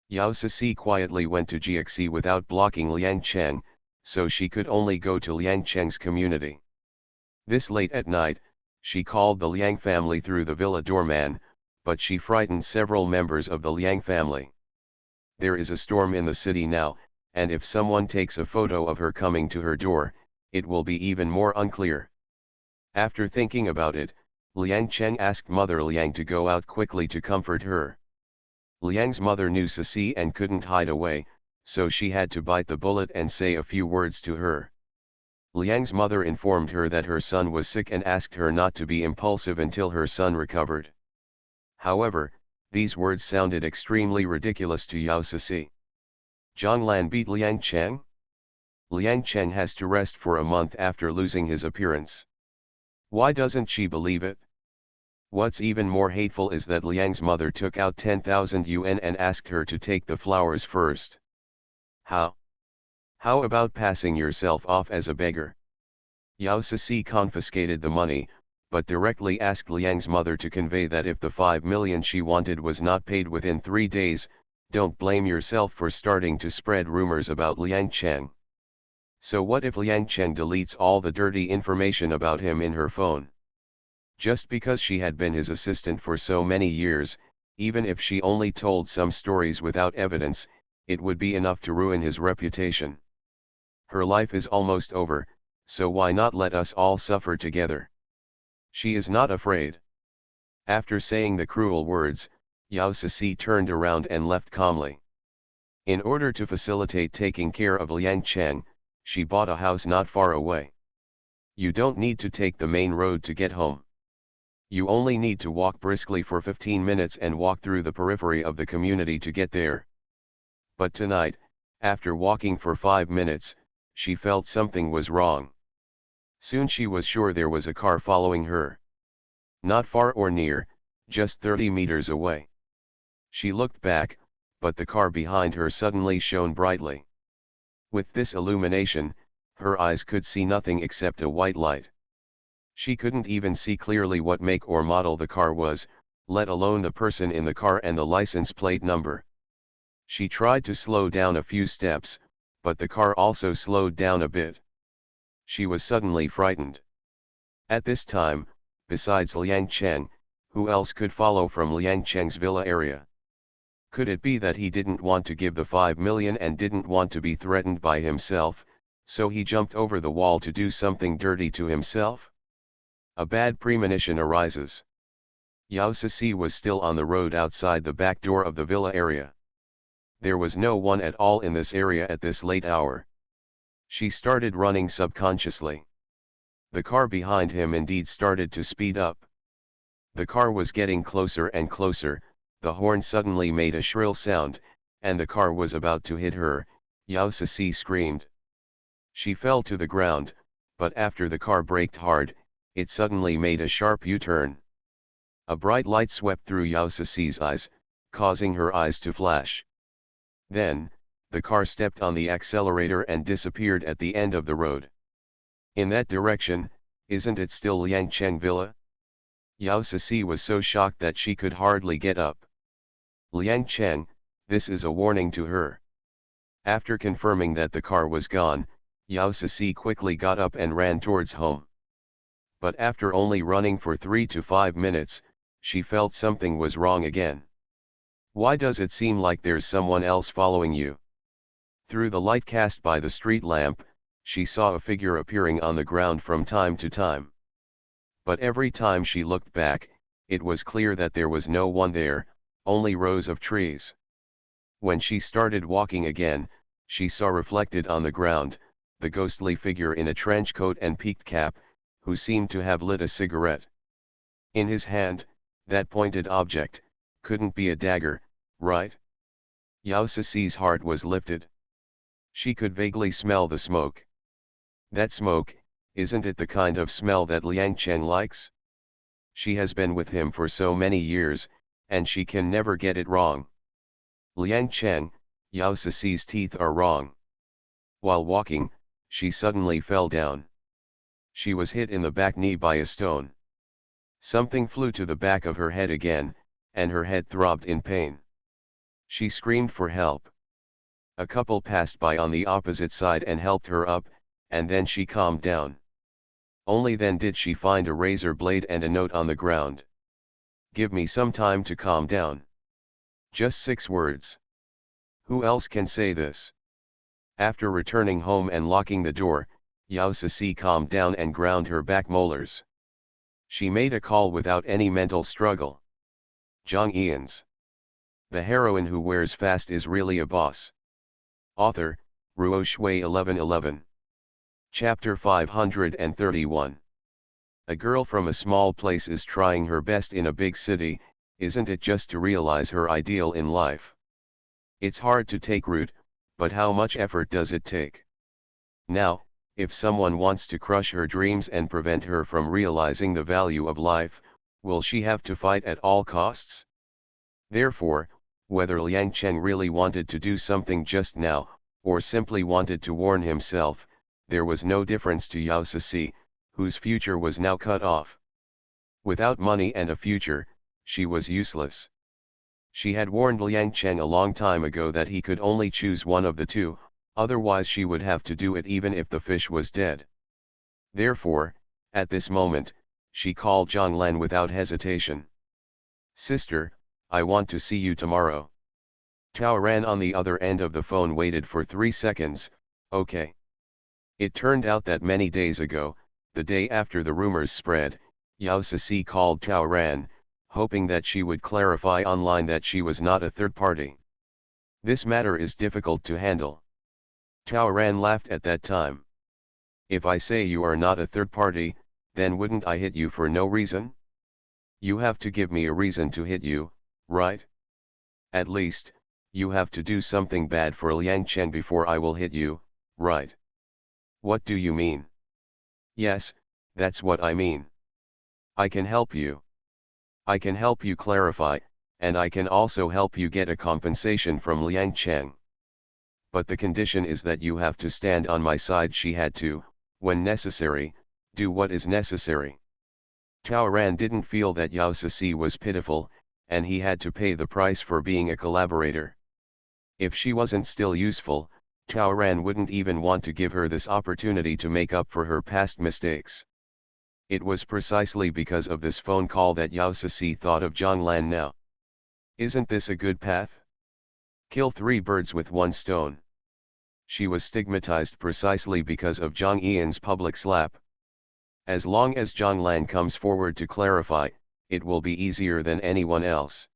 Yao Sisi quietly went to GXC without blocking Liang Cheng, so she could only go to Liang Cheng's community. This late at night, she called the Liang family through the villa doorman, but she frightened several members of the Liang family. There is a storm in the city now, and if someone takes a photo of her coming to her door, it will be even more unclear. After thinking about it, Liang Cheng asked Mother Liang to go out quickly to comfort her. Liang's mother knew Sisi and couldn't hide away, so she had to bite the bullet and say a few words to her. Liang's mother informed her that her son was sick and asked her not to be impulsive until her son recovered. However, these words sounded extremely ridiculous to Yao Sisi. Zhonglan beat Liang Cheng? Liang Cheng has to rest for a month after losing his appearance. Why doesn't she believe it? What's even more hateful is that Liang's mother took out 10,000 yuan and asked her to take the flowers first. How? How about passing yourself off as a beggar? Yao Sisi confiscated the money, but directly asked Liang's mother to convey that if the 5 million she wanted was not paid within 3 days, don't blame yourself for starting to spread rumors about Liang Cheng. So what if Liang Cheng deletes all the dirty information about him in her phone? Just because she had been his assistant for so many years, even if she only told some stories without evidence, it would be enough to ruin his reputation. Her life is almost over, so why not let us all suffer together? She is not afraid. After saying the cruel words, Yao Sisi turned around and left calmly. In order to facilitate taking care of Liang Cheng, she bought a house not far away. You don't need to take the main road to get home. You only need to walk briskly for 15 minutes and walk through the periphery of the community to get there. But tonight, after walking for 5 minutes, she felt something was wrong. Soon she was sure there was a car following her. Not far or near, just 30 meters away. She looked back, but the car behind her suddenly shone brightly. With this illumination, her eyes could see nothing except a white light. She couldn't even see clearly what make or model the car was, let alone the person in the car and the license plate number. She tried to slow down a few steps, but the car also slowed down a bit. She was suddenly frightened. At this time, besides Liang Cheng, who else could follow from Liang Cheng's villa area? Could it be that he didn't want to give the 5 million and didn't want to be threatened by himself, so he jumped over the wall to do something dirty to himself? A bad premonition arises. Yao Sisi was still on the road outside the back door of the villa area. There was no one at all in this area at this late hour. She started running subconsciously. The car behind him indeed started to speed up. The car was getting closer and closer, the horn suddenly made a shrill sound, and the car was about to hit her. Yao Sisi screamed. She fell to the ground, but after the car braked hard, it suddenly made a sharp U-turn. A bright light swept through Yao Sisi's eyes, causing her eyes to flash. Then, the car stepped on the accelerator and disappeared at the end of the road. In that direction, isn't it still Liang Cheng Villa? Yao Sisi was so shocked that she could hardly get up. Liang Cheng, this is a warning to her. After confirming that the car was gone, Yao Sisi quickly got up and ran towards home. But after only running for 3 to 5 minutes, she felt something was wrong again. Why does it seem like there's someone else following you? Through the light cast by the street lamp, she saw a figure appearing on the ground from time to time. But every time she looked back, it was clear that there was no one there, only rows of trees. When she started walking again, she saw reflected on the ground, the ghostly figure in a trench coat and peaked cap, who seemed to have lit a cigarette. In his hand, that pointed object, couldn't be a dagger, right? Yao Sisi's heart was lifted. She could vaguely smell the smoke. That smoke, isn't it the kind of smell that Liang Chen likes? She has been with him for so many years, and she can never get it wrong. Liang Chen, Yao Sisi's teeth are wrong. While walking, she suddenly fell down. She was hit in the back knee by a stone. Something flew to the back of her head again, and her head throbbed in pain. She screamed for help. A couple passed by on the opposite side and helped her up, and then she calmed down. Only then did she find a razor blade and a note on the ground. "Give me some time to calm down." Just 6 words. Who else can say this? After returning home and locking the door, Yao Sisi calmed down and ground her back molars. She made a call without any mental struggle. Zhang Ian's. The heroine who wears fast is really a boss. Author, Ruo Shui 1111. Chapter 531. A girl from a small place is trying her best in a big city, isn't it, just to realize her ideal in life? It's hard to take root, but how much effort does it take? Now, if someone wants to crush her dreams and prevent her from realizing the value of life, will she have to fight at all costs? Therefore, whether Liang Chen really wanted to do something just now, or simply wanted to warn himself, there was no difference to Yao Sisi, whose future was now cut off. Without money and a future, she was useless. She had warned Liang Chen a long time ago that he could only choose one of the two, otherwise she would have to do it even if the fish was dead. Therefore, at this moment, she called Zhang Lan without hesitation. "Sister, I want to see you tomorrow." Tao Ran on the other end of the phone waited for 3 seconds. "Okay." It turned out that many days ago, the day after the rumors spread, Yao Sisi called Tao Ran, hoping that she would clarify online that she was not a third party. "This matter is difficult to handle." Tao Ran laughed at that time. "If I say you are not a third party, then wouldn't I hit you for no reason? You have to give me a reason to hit you, right? At least, you have to do something bad for Liang Chen before I will hit you, right?" "What do you mean?" "Yes, that's what I mean. I can help you. I can help you clarify, and I can also help you get a compensation from Liang Chen. But the condition is that you have to stand on my side." She had to, when necessary, do what is necessary. Tao Ran didn't feel that Yao Sisi was pitiful, and he had to pay the price for being a collaborator. If she wasn't still useful, Tao Ran wouldn't even want to give her this opportunity to make up for her past mistakes. It was precisely because of this phone call that Yao Sisi thought of Zhang Lan now. Isn't this a good path? Kill 3 birds with 1 stone. She was stigmatized precisely because of Zhang Ian's public slap. As long as Zhang Lan comes forward to clarify, it will be easier than anyone else.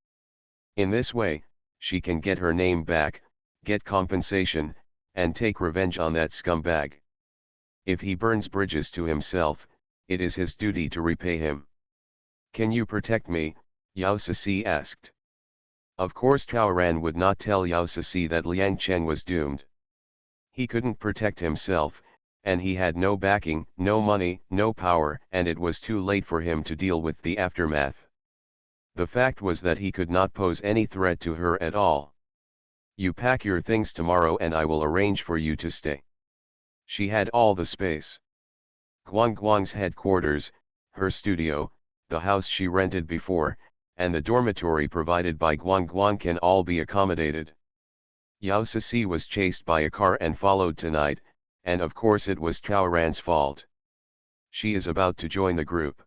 In this way, she can get her name back, get compensation, and take revenge on that scumbag. If he burns bridges to himself, it is his duty to repay him. "Can you protect me?" Yao Sisi asked. Of course Tao Ran would not tell Yao Sisi that Liang Chen was doomed. He couldn't protect himself, and he had no backing, no money, no power, and it was too late for him to deal with the aftermath. The fact was that he could not pose any threat to her at all. "You pack your things tomorrow and I will arrange for you to stay." She had all the space. Guang Guang's headquarters, her studio, the house she rented before, and the dormitory provided by Guang Guang can all be accommodated. Yao Sisi was chased by a car and followed tonight, and of course it was Chaoran's fault. She is about to join the group.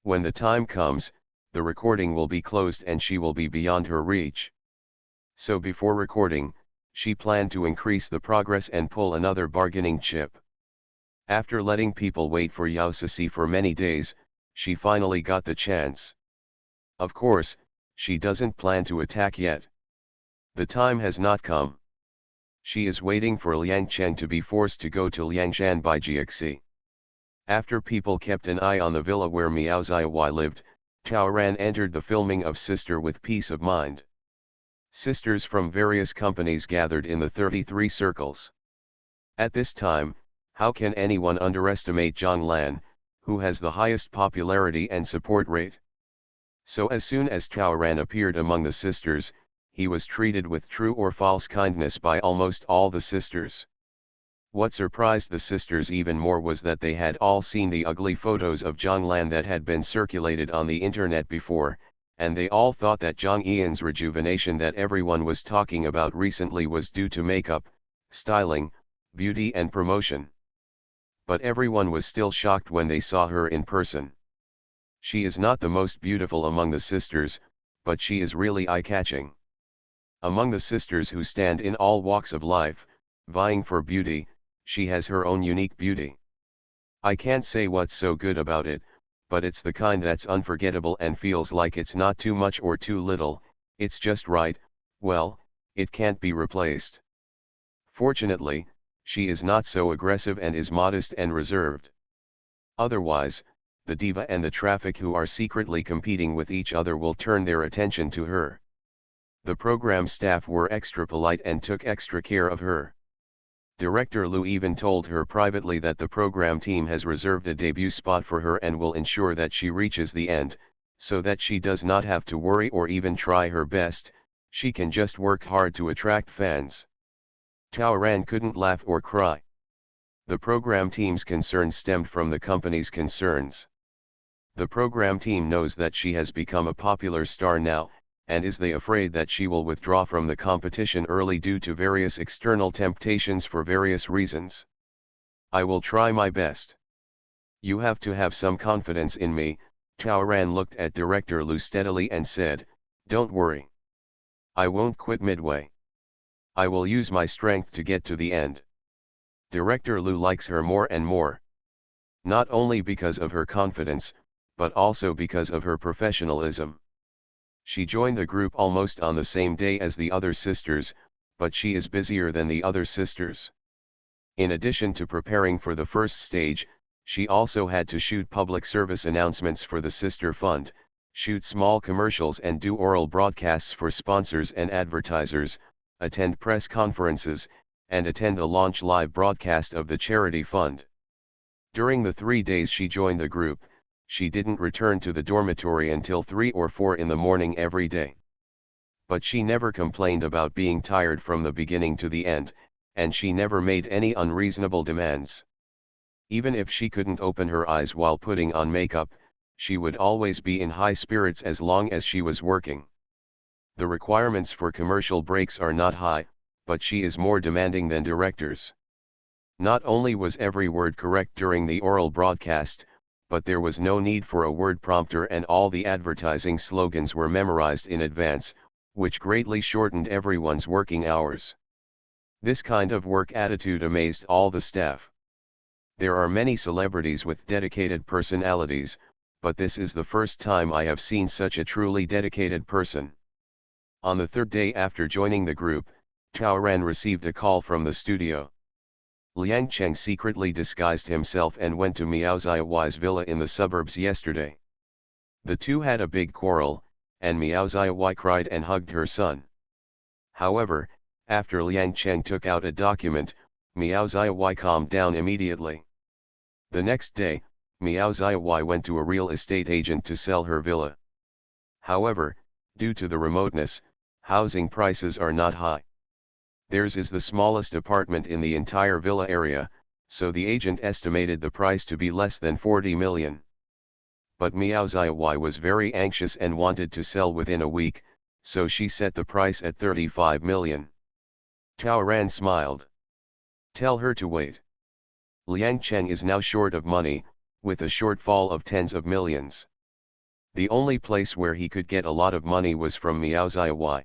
When the time comes, the recording will be closed and she will be beyond her reach. So before recording, she planned to increase the progress and pull another bargaining chip. After letting people wait for Yao Cixi for many days, she finally got the chance. Of course, she doesn't plan to attack yet. The time has not come. She is waiting for Liang Cheng to be forced to go to Liangshan by Jiaxi. After people kept an eye on the villa where Miao Zihui lived, Chaoran entered the filming of Sister with peace of mind. Sisters from various companies gathered in the 33 circles. At this time, how can anyone underestimate Zhang Lan, who has the highest popularity and support rate? So as soon as Chaoran appeared among the sisters, he was treated with true or false kindness by almost all the sisters. What surprised the sisters even more was that they had all seen the ugly photos of Zhang Lan that had been circulated on the internet before, and they all thought that Zhang Yan's rejuvenation that everyone was talking about recently was due to makeup, styling, beauty and promotion. But everyone was still shocked when they saw her in person. She is not the most beautiful among the sisters, but she is really eye-catching. Among the sisters who stand in all walks of life, vying for beauty, she has her own unique beauty. I can't say what's so good about it, but it's the kind that's unforgettable and feels like it's not too much or too little, it's just right. Well, it can't be replaced. Fortunately, she is not so aggressive and is modest and reserved. Otherwise, the diva and the traffic who are secretly competing with each other will turn their attention to her. The program staff were extra polite and took extra care of her. Director Lu even told her privately that the program team has reserved a debut spot for her and will ensure that she reaches the end, so that she does not have to worry or even try her best, she can just work hard to attract fans. Chaoran couldn't laugh or cry. The program team's concerns stemmed from the company's concerns. The program team knows that she has become a popular star now, and is they afraid that she will withdraw from the competition early due to various external temptations for various reasons. I will try my best. You have to have some confidence in me. Chaoran looked at Director Lu steadily and said, "Don't worry. I won't quit midway. I will use my strength to get to the end." Director Lu likes her more and more. Not only because of her confidence, but also because of her professionalism. She joined the group almost on the same day as the other sisters, but she is busier than the other sisters. In addition to preparing for the first stage, she also had to shoot public service announcements for the sister fund, shoot small commercials and do oral broadcasts for sponsors and advertisers, attend press conferences, and attend a launch live broadcast of the charity fund. During the 3 days she joined the group, she didn't return to the dormitory until 3 or 4 in the morning every day. But she never complained about being tired from the beginning to the end, and she never made any unreasonable demands. Even if she couldn't open her eyes while putting on makeup, she would always be in high spirits as long as she was working. The requirements for commercial breaks are not high, but she is more demanding than directors. Not only was every word correct during the oral broadcast, but there was no need for a word prompter and all the advertising slogans were memorized in advance, which greatly shortened everyone's working hours. This kind of work attitude amazed all the staff. There are many celebrities with dedicated personalities, but this is the first time I have seen such a truly dedicated person. On the 3rd day after joining the group, Chaoran received a call from the studio. Liang Cheng secretly disguised himself and went to Miao Zihui's villa in the suburbs yesterday. The two had a big quarrel, and Miao Zihui cried and hugged her son. However, after Liang Cheng took out a document, Miao Zihui calmed down immediately. The next day, Miao Zihui went to a real estate agent to sell her villa. However, due to the remoteness, housing prices are not high. Theirs is the smallest apartment in the entire villa area, so the agent estimated the price to be less than 40 million. But Miao Zihui was very anxious and wanted to sell within a week, so she set the price at 35 million. Chaoran smiled. "Tell her to wait. Liang Cheng is now short of money, with a shortfall of tens of millions. The only place where he could get a lot of money was from Miao Ziyawai.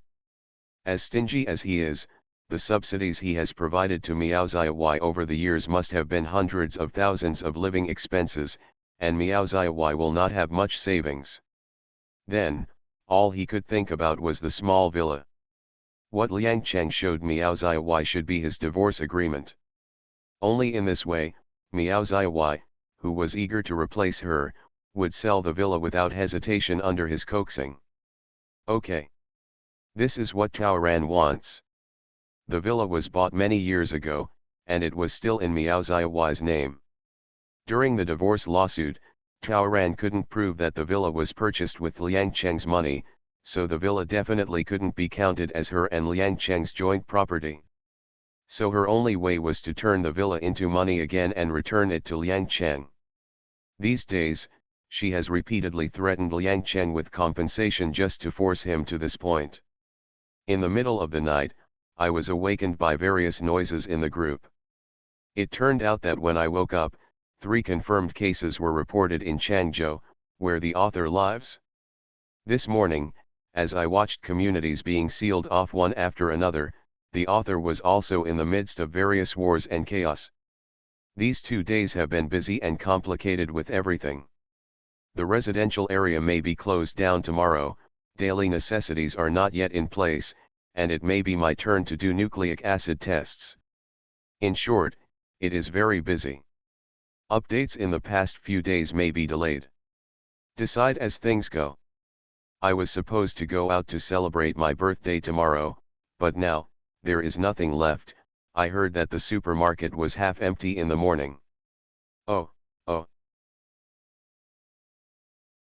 As stingy as he is, the subsidies he has provided to Miao Ziyawai over the years must have been hundreds of thousands of living expenses, and Miao Ziyawai will not have much savings. Then, all he could think about was the small villa. What Liang Cheng showed Miao Ziyawai should be his divorce agreement. Only in this way, Miao Ziyawai, who was eager to replace her, would sell the villa without hesitation under his coaxing. Okay. This is what Taoran wants. The villa was bought many years ago, and it was still in Miao Ziyawai's name. During the divorce lawsuit, Taoran couldn't prove that the villa was purchased with Liang Cheng's money, so the villa definitely couldn't be counted as her and Liang Cheng's joint property. So her only way was to turn the villa into money again and return it to Liang Cheng. These days, she has repeatedly threatened Liang Cheng with compensation just to force him to this point. In the middle of the night, I was awakened by various noises in the group. It turned out that when I woke up, 3 confirmed cases were reported in Changzhou, where the author lives. This morning, as I watched communities being sealed off one after another, the author was also in the midst of various wars and chaos. These 2 days have been busy and complicated with everything. The residential area may be closed down tomorrow, daily necessities are not yet in place, and it may be my turn to do nucleic acid tests. In short, it is very busy. Updates in the past few days may be delayed. Decide as things go. I was supposed to go out to celebrate my birthday tomorrow, but now, there is nothing left. I heard that the supermarket was half empty in the morning. Oh,